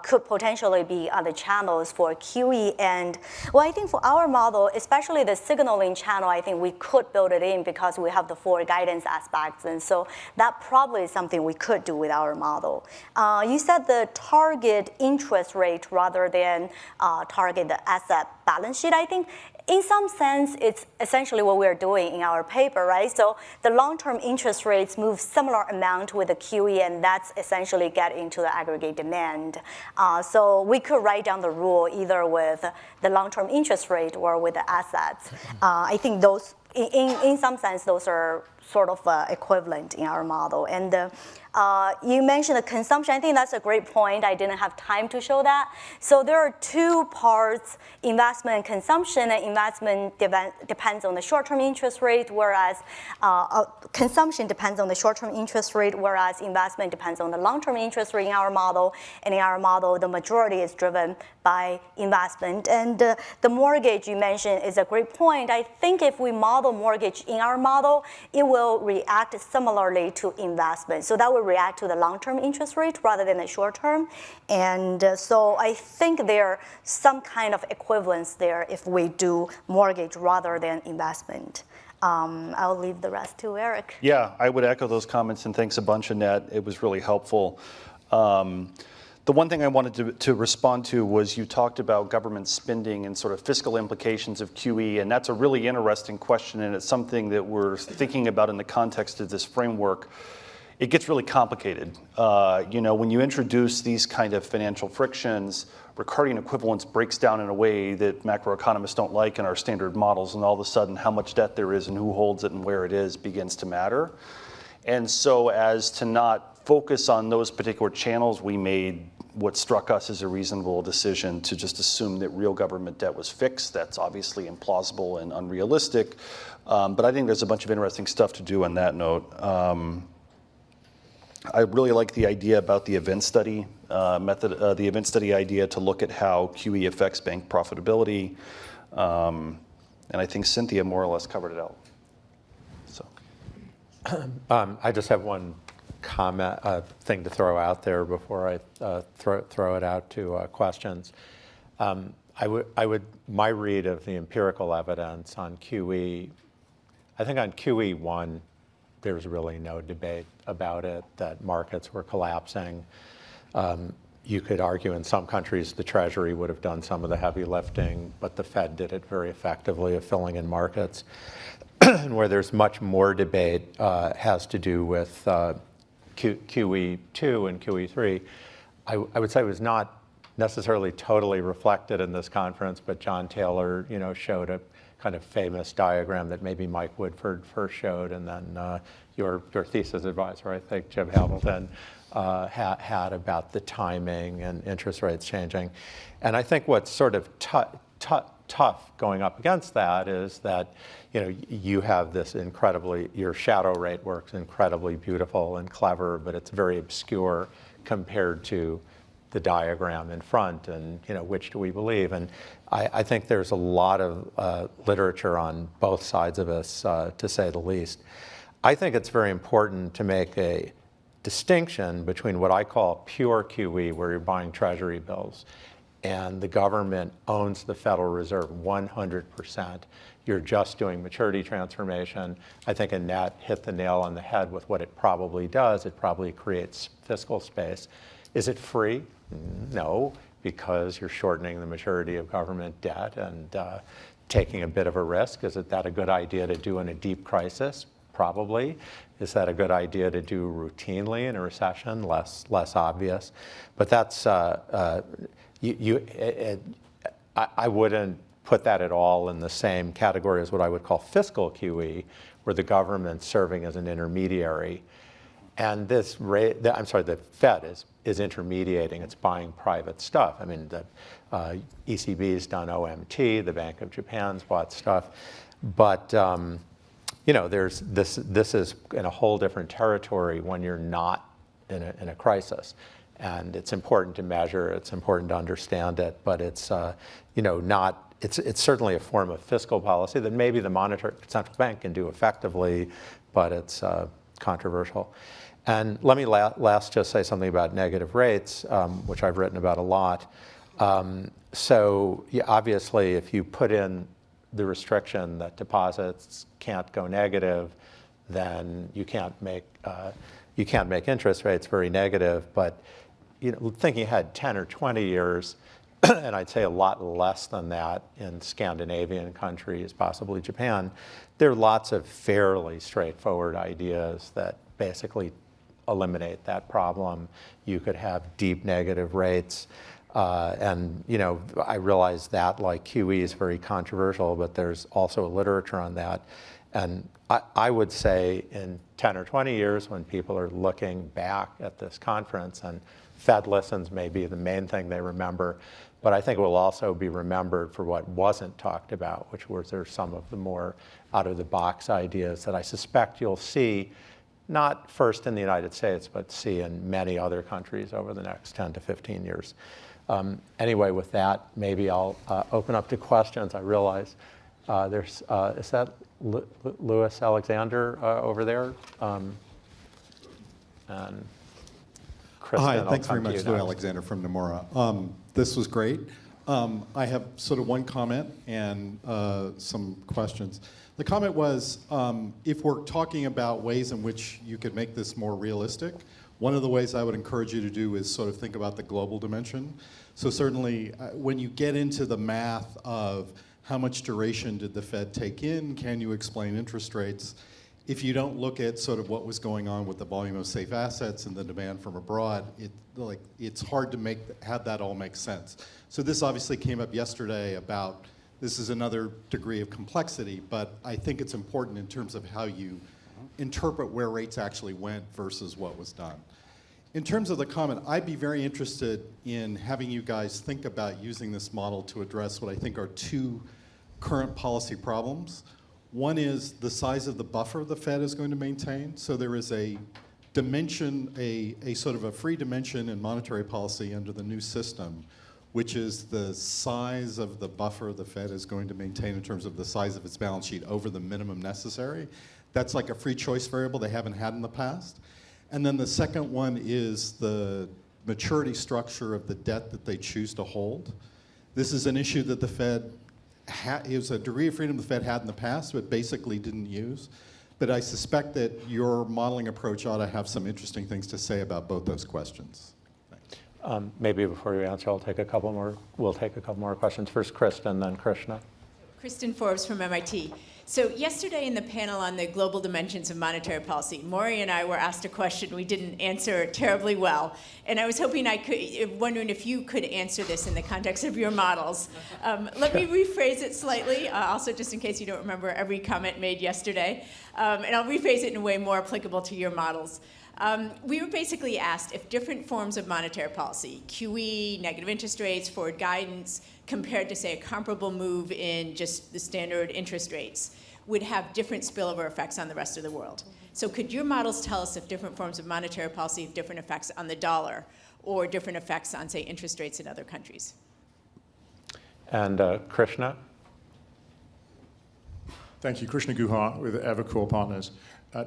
[SPEAKER 3] could potentially be other channels for QE. And well, I think for our model, especially the signaling channel, I think we could build it in because we have the forward guidance aspects. And so that probably is something we could do with our model. You said the target interest rate rather than target the asset balance sheet, I think. In some sense, it's essentially what we're doing in our paper, right? So the long-term interest rates move similar amount with the QE, and that's essentially get into the aggregate demand. So we could write down the rule either with the long-term interest rate or with the assets. I think those, in some sense, those are sort of equivalent in our model. And you mentioned the consumption. I think that's a great point. I didn't have time to show that. So there are two parts, investment and consumption. And investment depends on the short-term interest rate, whereas consumption depends on the short-term interest rate, whereas investment depends on the long-term interest rate in our model. And in our model, the majority is driven by investment. And the mortgage you mentioned is a great point. I think if we model mortgage in our model, it will react similarly to investment. So that will react to the long-term interest rate rather than the short-term. And so I think there some kind of equivalence there if we do mortgage rather than investment. I'll leave the rest to Eric.
[SPEAKER 5] Yeah, I would echo those comments, and thanks a bunch, Annette. It was really helpful. The one thing I wanted to respond to was you talked about government spending and sort of fiscal implications of QE, and that's a really interesting question, and it's something that we're thinking about in the context of this framework. It gets really complicated. When you introduce these kind of financial frictions, Ricardian equivalence breaks down in a way that macroeconomists don't like in our standard models, and all of a sudden how much debt there is and who holds it and where it is begins to matter. And so as to not focus on those particular channels, we made what struck us as a reasonable decision to just assume that real government debt was fixed. That's obviously implausible and unrealistic, but I think there's a bunch of interesting stuff to do on that note. I really like the idea about the event study method, the event study idea to look at how QE affects bank profitability, and I think Cynthia more or less covered it out. So,
[SPEAKER 2] I just have one comment, thing to throw out there before I throw it out to questions. My read of the empirical evidence on QE, I think on QE1, there's really no debate about it, that markets were collapsing. You could argue in some countries the Treasury would have done some of the heavy lifting, but the Fed did it very effectively of filling in markets. And where there's much more debate has to do with QE2 and QE3. I would say it was not necessarily totally reflected in this conference, but John Taylor, showed a kind of famous diagram that maybe Mike Woodford first showed, and then your thesis advisor, I think, Jim Hamilton, had about the timing and interest rates changing. And I think what's sort of tough going up against that is that you have this your shadow rate works incredibly beautiful and clever, but it's very obscure compared to the diagram in front, and which do we believe? And I think there's a lot of literature on both sides of this, to say the least. I think it's very important to make a distinction between what I call pure QE, where you're buying Treasury bills, and the government owns the Federal Reserve 100%. You're just doing maturity transformation. I think Annette hit the nail on the head with what it probably does. It probably creates fiscal space. Is it free? No, because you're shortening the maturity of government debt and taking a bit of a risk. Is that a good idea to do in a deep crisis? Probably. Is that a good idea to do routinely in a recession? Less obvious. But that's I wouldn't put that at all in the same category as what I would call fiscal QE, where the government's serving as an intermediary. And the Fed is intermediating. It's buying private stuff. I mean, the ECB's done OMT. The Bank of Japan's bought stuff. But there's this is in a whole different territory when you're not in a crisis. And it's important to measure. It's important to understand it. But it's not. It's certainly a form of fiscal policy that maybe the central bank can do effectively, but it's controversial. And let me last just say something about negative rates, which I've written about a lot. So obviously, if you put in the restriction that deposits can't go negative, then you can't make interest rates very negative. But thinking ahead 10 or 20 years, and I'd say a lot less than that in Scandinavian countries, possibly Japan, there are lots of fairly straightforward ideas that basically eliminate that problem. You could have deep negative rates. And I realize that, like QE, is very controversial, but there's also literature on that. And I would say in 10 or 20 years, when people are looking back at this conference, and FedListens may be the main thing they remember, but I think it will also be remembered for what wasn't talked about, which was there's some of the more out-of-the-box ideas that I suspect you'll see, not first in the United States, but see in many other countries over the next 10 to 15 years. Anyway, with that, maybe I'll open up to questions. I realize is that Louis Alexander over there? And Kristen,
[SPEAKER 6] Hi,
[SPEAKER 2] I'll
[SPEAKER 6] thanks very
[SPEAKER 2] come to
[SPEAKER 6] much,
[SPEAKER 2] you
[SPEAKER 6] Louis
[SPEAKER 2] next.
[SPEAKER 6] Alexander from Nomura. This was great. I have sort of one comment and some questions. The comment was, if we're talking about ways in which you could make this more realistic, One of the ways I would encourage you to do is sort of think about the global dimension. So certainly, when you get into the math of how much duration did the Fed take in, can you explain interest rates? If you don't look at sort of what was going on with the volume of safe assets and the demand from abroad, it's hard to have that all make sense. So this obviously came up yesterday about, this is another degree of complexity, but I think it's important in terms of how you interpret where rates actually went versus what was done. In terms of the comment, I'd be very interested in having you guys think about using this model to address what I think are two current policy problems. One is the size of the buffer the Fed is going to maintain. So there is a dimension, a sort of a free dimension in monetary policy under the new system, which is the size of the buffer the Fed is going to maintain in terms of the size of its balance sheet over the minimum necessary. That's like a free choice variable they haven't had in the past. And then the second one is the maturity structure of the debt that they choose to hold. This is an issue that the Fed it was a degree of freedom the Fed had in the past, but basically didn't use. But I suspect that your modeling approach ought to have some interesting things to say about both those questions.
[SPEAKER 2] Maybe before you answer, we'll take a couple more questions. First, Kristen, then Krishna.
[SPEAKER 7] Kristen Forbes from MIT. So yesterday in the panel on the global dimensions of monetary policy, Maury and I were asked a question we didn't answer terribly well. And I was wondering if you could answer this in the context of your models. Let me rephrase it slightly, also just in case you don't remember every comment made yesterday. And I'll rephrase it in a way more applicable to your models. We were basically asked if different forms of monetary policy, QE, negative interest rates, forward guidance, compared to, say, a comparable move in just the standard interest rates, would have different spillover effects on the rest of the world. So could your models tell us if different forms of monetary policy have different effects on the dollar or different effects on, say, interest rates in other countries?
[SPEAKER 2] And Krishna?
[SPEAKER 8] Thank you. Krishna Guha with Evercore Partners.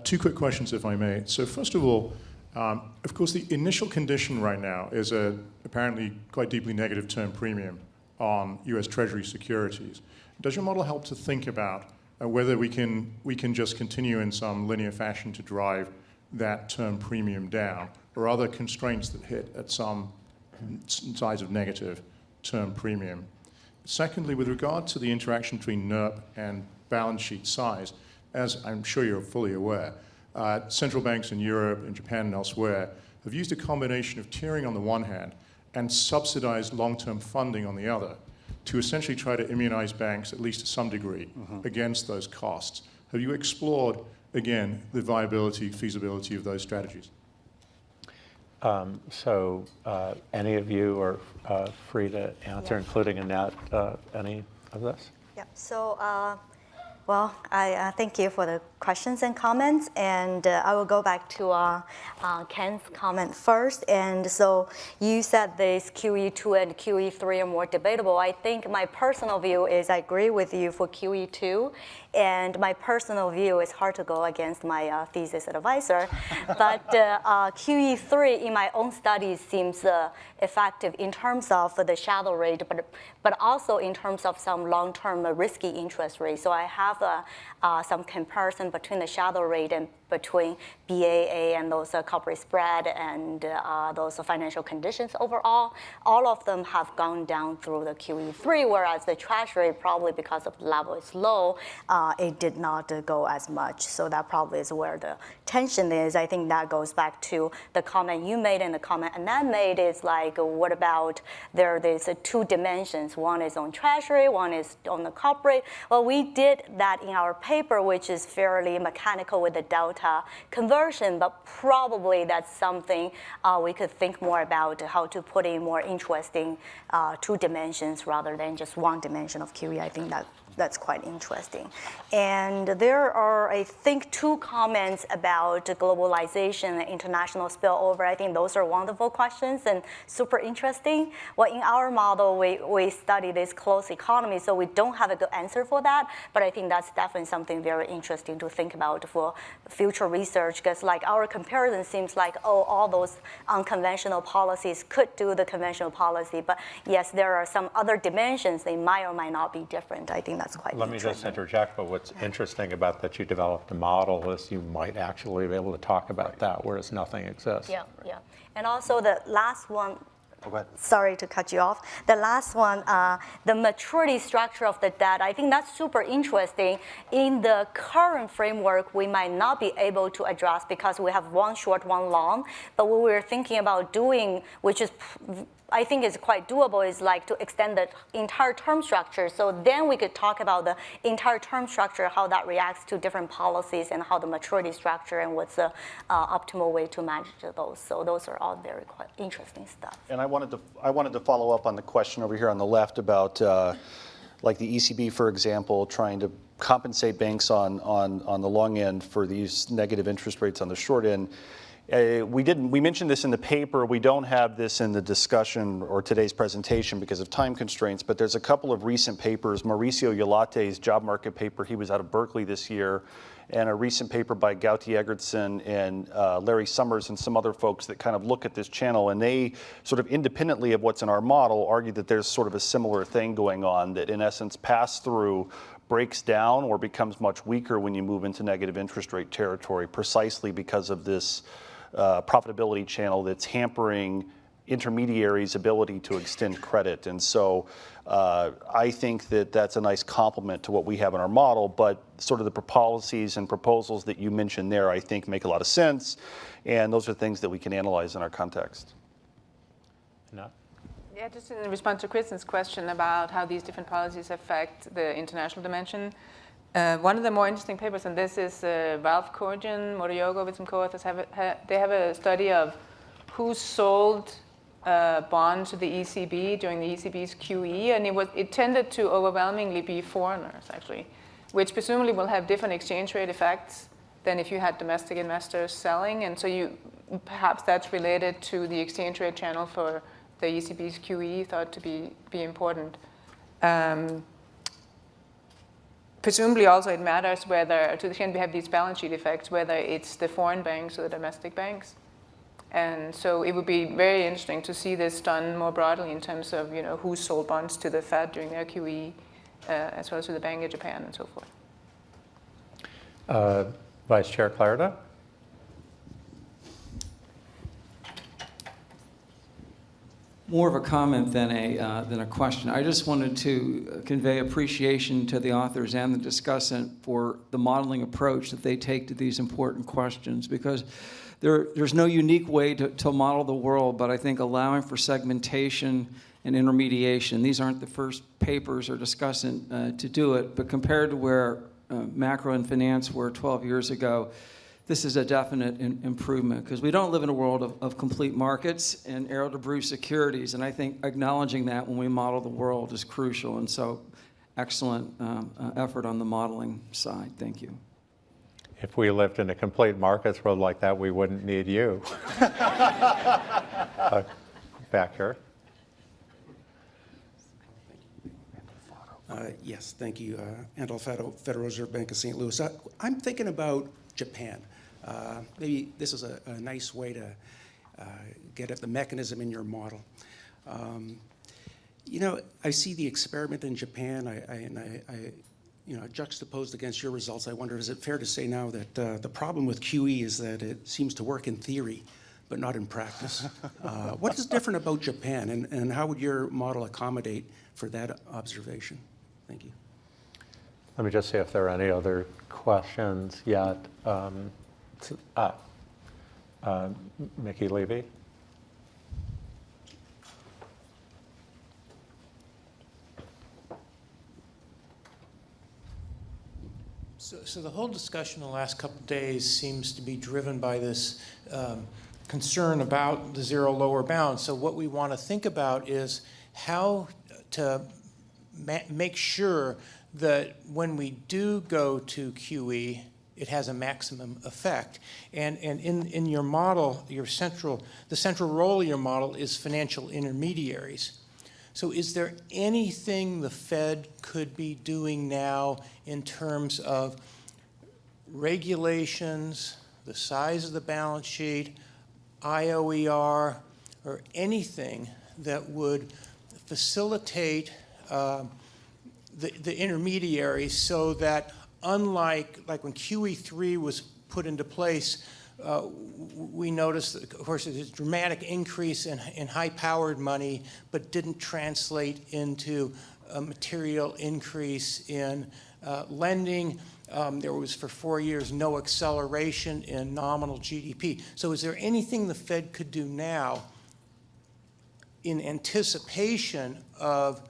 [SPEAKER 8] Two quick questions, if I may. So first of all, of course, the initial condition right now is a apparently quite deeply negative term premium on U.S. Treasury securities. Does your model help to think about whether we can just continue in some linear fashion to drive that term premium down, or other constraints that hit at some size of negative term premium? Secondly, with regard to the interaction between NERP and balance sheet size, as I'm sure you're fully aware, central banks in Europe, in Japan, and elsewhere have used a combination of tiering on the one hand and subsidized long-term funding on the other to essentially try to immunize banks, at least to some degree, against those costs. Have you explored, again, the viability, feasibility of those strategies?
[SPEAKER 2] Any of you are free to answer, including Annette, any of this?
[SPEAKER 3] Yeah. So, well, I thank you for the questions and comments, and I will go back to Ken's comment first. And so you said this QE2 and QE3 are more debatable. I think my personal view is I agree with you for QE2, and my personal view is hard to go against my thesis advisor. But QE3 in my own studies seems effective in terms of the shadow rate, but also in terms of some long-term risky interest rate. So I have some comparison between the shadow rate and between BAA and those corporate spread and those financial conditions overall. All of them have gone down through the QE3, whereas the Treasury, probably because of the level is low, it did not go as much. So that probably is where the tension is. I think that goes back to the comment you made and the comment Annette made is like, what about there's two dimensions. One is on Treasury, one is on the corporate. Well, we did that in our paper, which is fairly mechanical with the delta conversion, but probably that's something we could think more about, how to put in more interesting two dimensions rather than just one dimension of QE. I think that's quite interesting. And there are, I think, two comments about globalization and international spillover. I think those are wonderful questions and super interesting. Well, in our model, we study this closed economy, so we don't have a good answer for that, but I think that's definitely something very interesting to think about for future research, because like our comparison seems like, oh, all those unconventional policies could do the conventional policy, but yes, there are some other dimensions they might or might not be different. I think that's
[SPEAKER 9] that's quite
[SPEAKER 2] Let me just
[SPEAKER 9] interesting.
[SPEAKER 2] interject, but what's interesting about that you developed a model is you might actually be able to talk about that, whereas nothing exists.
[SPEAKER 9] Yeah, yeah. And also the last one,
[SPEAKER 5] Oh, go ahead.
[SPEAKER 9] sorry to cut you off. The last one, the maturity structure of the debt, I think that's super interesting. In the current framework, we might not be able to address because we have one short, one long. But what we're thinking about doing, which is I think is quite doable, is like to extend the entire term structure. So then we could talk about the entire term structure, how that reacts to different policies and how the maturity structure and what's the optimal way to manage those. So those are all very quite interesting stuff.
[SPEAKER 5] And I wanted to follow up on the question over here on the left about like the ECB, for example, trying to compensate banks on the long end for these negative interest rates on the short end. We mentioned this in the paper. We don't have this in the discussion or today's presentation because of time constraints, but there's a couple of recent papers. Mauricio Yolate's job market paper, he was out of Berkeley this year, and a recent paper by Gauti Eggertson and Larry Summers and some other folks that kind of look at this channel, and they sort of independently of what's in our model argue that there's sort of a similar thing going on, that in essence pass-through breaks down or becomes much weaker when you move into negative interest rate territory, precisely because of this profitability channel that's hampering intermediaries' ability to extend credit. And so I think that that's a nice complement to what we have in our model, but sort of the policies and proposals that you mentioned there, I think make a lot of sense, and those are things that we can analyze in our context.
[SPEAKER 2] No?
[SPEAKER 4] Yeah, just in response to Kristen's question about how these different policies affect the international dimension. One of the more interesting papers, and this is Ralph Corrigan, Moriogo with some co-authors, they have a study of who sold bonds to the ECB during the ECB's QE, and it tended to overwhelmingly be foreigners, actually, which presumably will have different exchange rate effects than if you had domestic investors selling, and so perhaps that's related to the exchange rate channel for the ECB's QE thought to be important. Presumably also it matters whether, to the extent we have these balance sheet effects, whether it's the foreign banks or the domestic banks. And so it would be very interesting to see this done more broadly in terms of who sold bonds to the Fed during their QE, as well as to the Bank of Japan and so forth.
[SPEAKER 2] Vice Chair Clarida?
[SPEAKER 10] More of a comment than a question. I just wanted to convey appreciation to the authors and the discussant for the modeling approach that they take to these important questions, because there's no unique way to model the world, but I think allowing for segmentation and intermediation. These aren't the first papers or discussant to do it, but compared to where macro and finance were 12 years ago, this is a definite improvement, because we don't live in a world of complete markets and arrow to bruise securities, and I think acknowledging that when we model the world is crucial, and so excellent effort on the modeling side. Thank you.
[SPEAKER 2] If we lived in a complete markets world like that, we wouldn't need you. Back here.
[SPEAKER 11] Yes, thank you. Anton Federal Reserve Bank of St. Louis. I'm thinking about Japan. Maybe this is a nice way to get at the mechanism in your model. I see the experiment in Japan, I juxtaposed against your results. I wonder, is it fair to say now that the problem with QE is that it seems to work in theory, but not in practice? What is different about Japan, and how would your model accommodate for that observation? Thank you.
[SPEAKER 2] Let me just see if there are any other questions yet. Mickey Levy.
[SPEAKER 12] So the whole discussion in the last couple of days seems to be driven by this concern about the zero lower bound. So what we want to think about is how to make sure that when we do go to QE, it has a maximum effect. And in your model, the central role of your model is financial intermediaries. So is there anything the Fed could be doing now in terms of regulations, the size of the balance sheet, IOER, or anything that would facilitate the intermediaries, so that unlike when QE3 was put into place, we noticed that, of course, there's a dramatic increase in high-powered money, but didn't translate into a material increase in lending. There was, for 4 years, no acceleration in nominal GDP. So is there anything the Fed could do now in anticipation of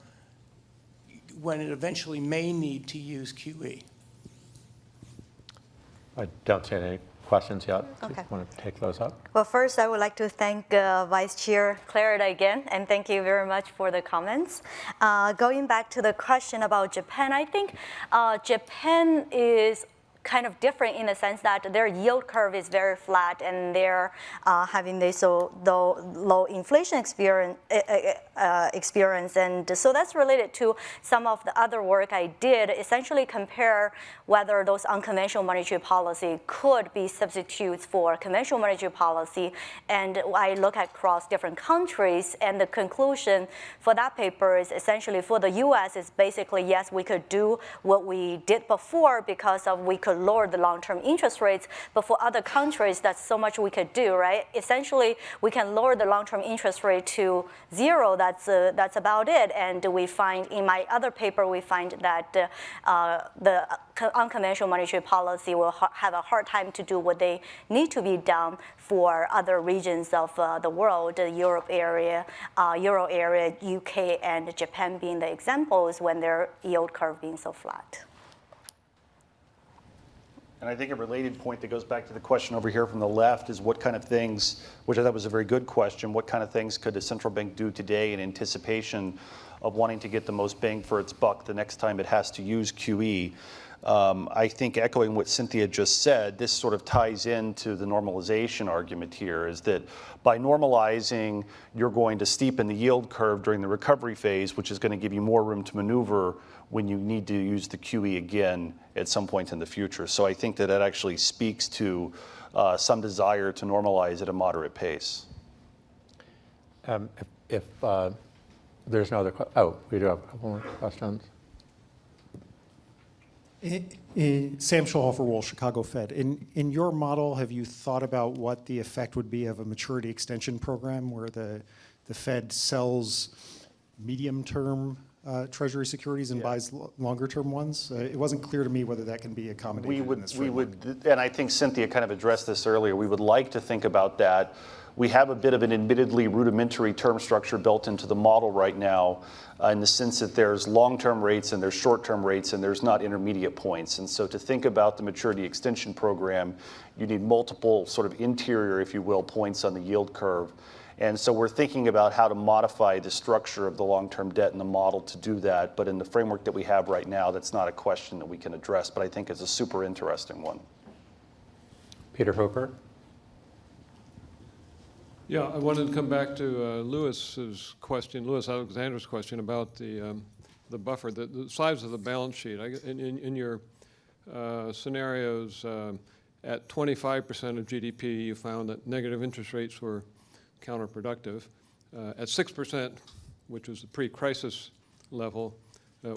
[SPEAKER 12] when it eventually may need to use QE?
[SPEAKER 2] I don't see any questions yet.
[SPEAKER 9] Okay.
[SPEAKER 2] Want to take those up?
[SPEAKER 9] Well, first, I would like to thank Vice Chair Clarida again, and thank you very much for the comments. Going back to the question about Japan, I think Japan is kind of different in the sense that their yield curve is very flat, and they're having this low inflation experience, and so that's related to some of the other work I did, essentially compare whether those unconventional monetary policy could be substitutes for conventional monetary policy, and I look across different countries, and the conclusion for that paper is essentially for the US is basically, yes, we could do what we did before because of we could lower the long-term interest rates, but for other countries, that's so much we could do, right? Essentially, we can lower the long-term interest rate to 0. That's about it. And we find in my other paper, we find that the unconventional monetary policy will have a hard time to do what they need to be done for other regions of the world, the Euro area, UK, and Japan being the examples when their yield curve being so flat.
[SPEAKER 5] And I think a related point that goes back to the question over here from the left is what kind of things, which I thought was a very good question, what kind of things could a central bank do today in anticipation of wanting to get the most bang for its buck the next time it has to use QE? I think echoing what Cynthia just said, this sort of ties into the normalization argument here, is that by normalizing, you're going to steepen the yield curve during the recovery phase, which is going to give you more room to maneuver when you need to use the QE again at some point in the future. So I think that that actually speaks to some desire to normalize at a moderate pace.
[SPEAKER 2] If there's no other questions, we do have a couple more questions.
[SPEAKER 13] Sam Schulhofer-Wohl, Chicago Fed. In your model, have you thought about what the effect would be of a maturity extension program where the Fed sells medium-term Treasury securities and buys longer-term ones? It wasn't clear to me whether that can be accommodated in this framework.
[SPEAKER 5] And I think Cynthia kind of addressed this earlier. We would like to think about that. We have a bit of an admittedly rudimentary term structure built into the model right now in the sense that there's long-term rates and there's short-term rates and there's not intermediate points. And so to think about the maturity extension program, you need multiple sort of interior, if you will, points on the yield curve. And so we're thinking about how to modify the structure of the long-term debt in the model to do that. But in the framework that we have right now, that's not a question that we can address, but I think it's a super interesting one.
[SPEAKER 2] Peter Hooper.
[SPEAKER 14] Yeah, I wanted to come back to Louis Alexander's question about the buffer, the size of the balance sheet. In your scenarios, at 25% of GDP, you found that negative interest rates were counterproductive. At 6%, which was the pre-crisis level,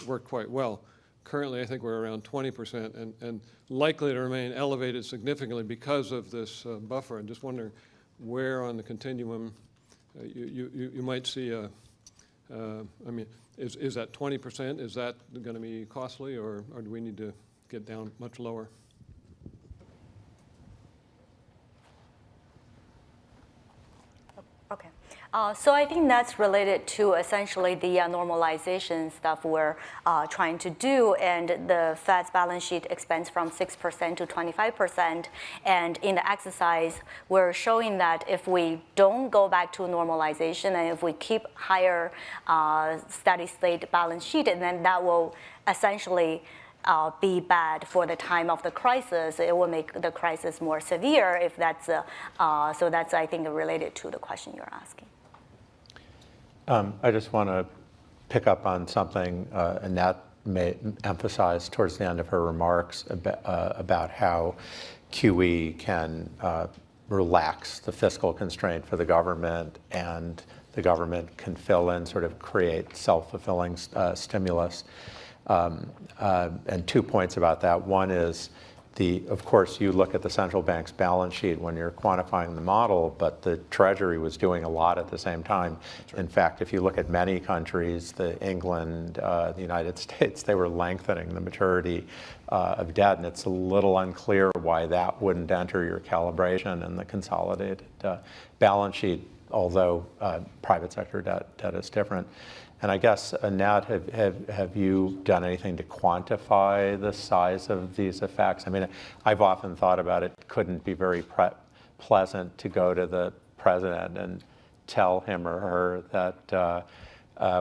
[SPEAKER 14] worked quite well. Currently, I think we're around 20% and likely to remain elevated significantly because of this buffer. I'm just wondering where on the continuum you might see I mean, is that 20%? Is that going to be costly, or do we need to get down much lower?
[SPEAKER 9] Okay. So I think that's related to essentially the normalization stuff we're trying to do, and the Fed's balance sheet expands from 6% to 25%. And in the exercise, we're showing that if we don't go back to normalization and if we keep higher steady state balance sheet, and then that will essentially be bad for the time of the crisis. It will make the crisis more severe if that's, so that's, I think, related to the question you're asking.
[SPEAKER 2] I just want to pick up on something Annette emphasized towards the end of her remarks about how QE can relax the fiscal constraint for the government, and the government can fill in, sort of create self-fulfilling stimulus. And 2 points about that. One is, of course, you look at the central bank's balance sheet when you're quantifying the model, but the Treasury was doing a lot at the same time. In fact, if you look at many countries, England, the United States, they were lengthening the maturity of debt, and it's a little unclear why that wouldn't enter your calibration in the consolidated balance sheet, although private sector debt is different. And I guess, Annette, have you done anything to quantify the size of these effects? I mean, I've often thought about it couldn't be very pleasant to go to the president and tell him or her that,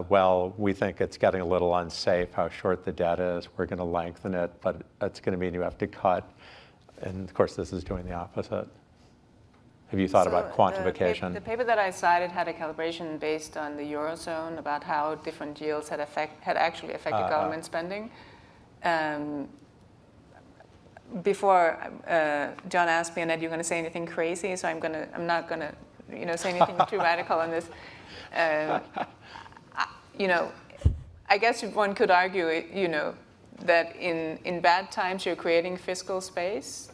[SPEAKER 2] well, we think it's getting a little unsafe how short the debt is. We're going to lengthen it, but it's going to mean you have to cut. And of course, this is doing the opposite. Have you thought about quantification?
[SPEAKER 4] The paper that I cited had a calibration based on the Eurozone about how different yields had actually affected government spending. Before John asked me, Annette, you're going to say anything crazy, so I'm not going to say anything too radical on this. I guess one could argue, that in bad times you're creating fiscal space,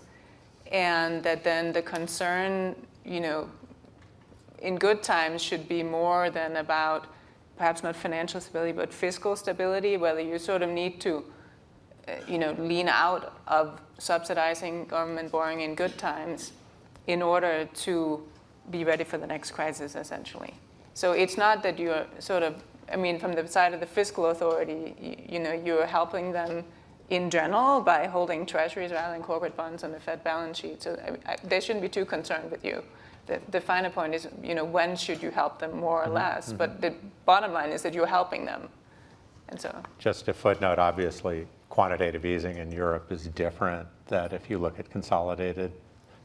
[SPEAKER 4] and that then the concern, in good times should be more than about perhaps not financial stability, but fiscal stability, whether you sort of need to, lean out of subsidizing government borrowing in good times in order to be ready for the next crisis, essentially. So it's not that you're sort of, from the side of the fiscal authority, you're helping them in general by holding treasuries rather than corporate bonds on the Fed balance sheet. So they shouldn't be too concerned with you. The finer point is, when should you help them more or less? But the bottom line is that you're helping them. And so,
[SPEAKER 2] just a footnote, obviously, quantitative easing in Europe is different, that if you look at consolidated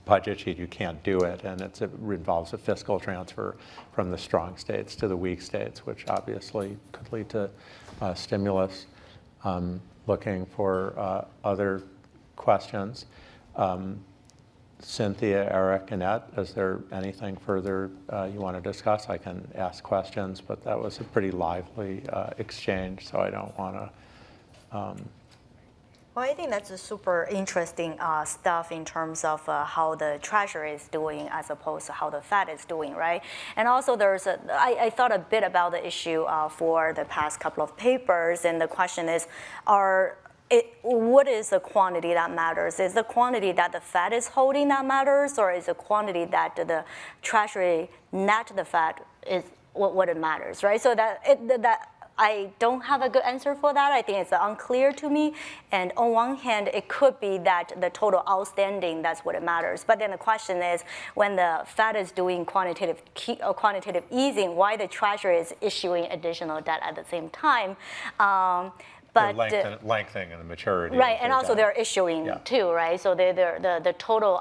[SPEAKER 2] budget sheet, you can't do it, and it involves a fiscal transfer from the strong states to the weak states, which obviously could lead to stimulus. Looking for other questions. Cynthia, Eric, Annette, is there anything further you want to discuss? I can ask questions, but that was a pretty lively exchange, so I don't want to.
[SPEAKER 9] Well, I think that's a super interesting stuff in terms of how the Treasury is doing as opposed to how the Fed is doing, right? And also I thought a bit about the issue for the past couple of papers, and the question is, what is the quantity that matters? Is the quantity that the Fed is holding that matters, or is the quantity that the Treasury net to the Fed is what it matters, right? So that I don't have a good answer for that. I think it's unclear to me. And on one hand, it could be that the total outstanding, that's what it matters. But then the question is, when the Fed is doing quantitative easing, why the Treasury is issuing additional debt at the same time? But
[SPEAKER 2] lengthening the maturity.
[SPEAKER 9] Right, and also they're issuing too, right? So the total.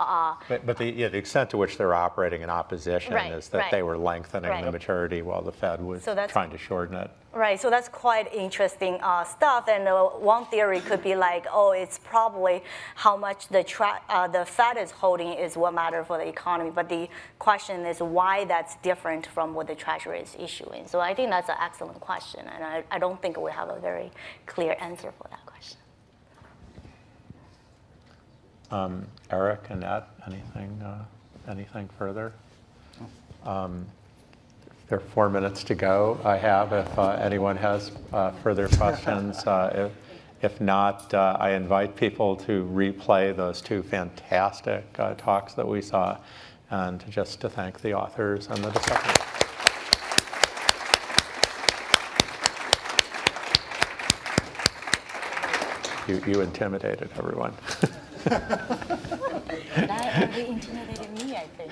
[SPEAKER 2] But the extent to which they're operating in opposition is that they were lengthening the maturity while the Fed was trying to shorten it.
[SPEAKER 9] Right, so that's quite interesting stuff. And one theory could be like, it's probably how much the Fed is holding is what matters for the economy. But the question is why that's different from what the Treasury is issuing. So I think that's an excellent question, and I don't think we have a very clear answer for that question.
[SPEAKER 2] Eric, Annette, anything further? There are 4 minutes to go. I have, if anyone has further questions. If not, I invite people to replay those 2 fantastic talks that we saw, and just to thank the authors and the discussants. You intimidated everyone.
[SPEAKER 9] That intimidated me, I think.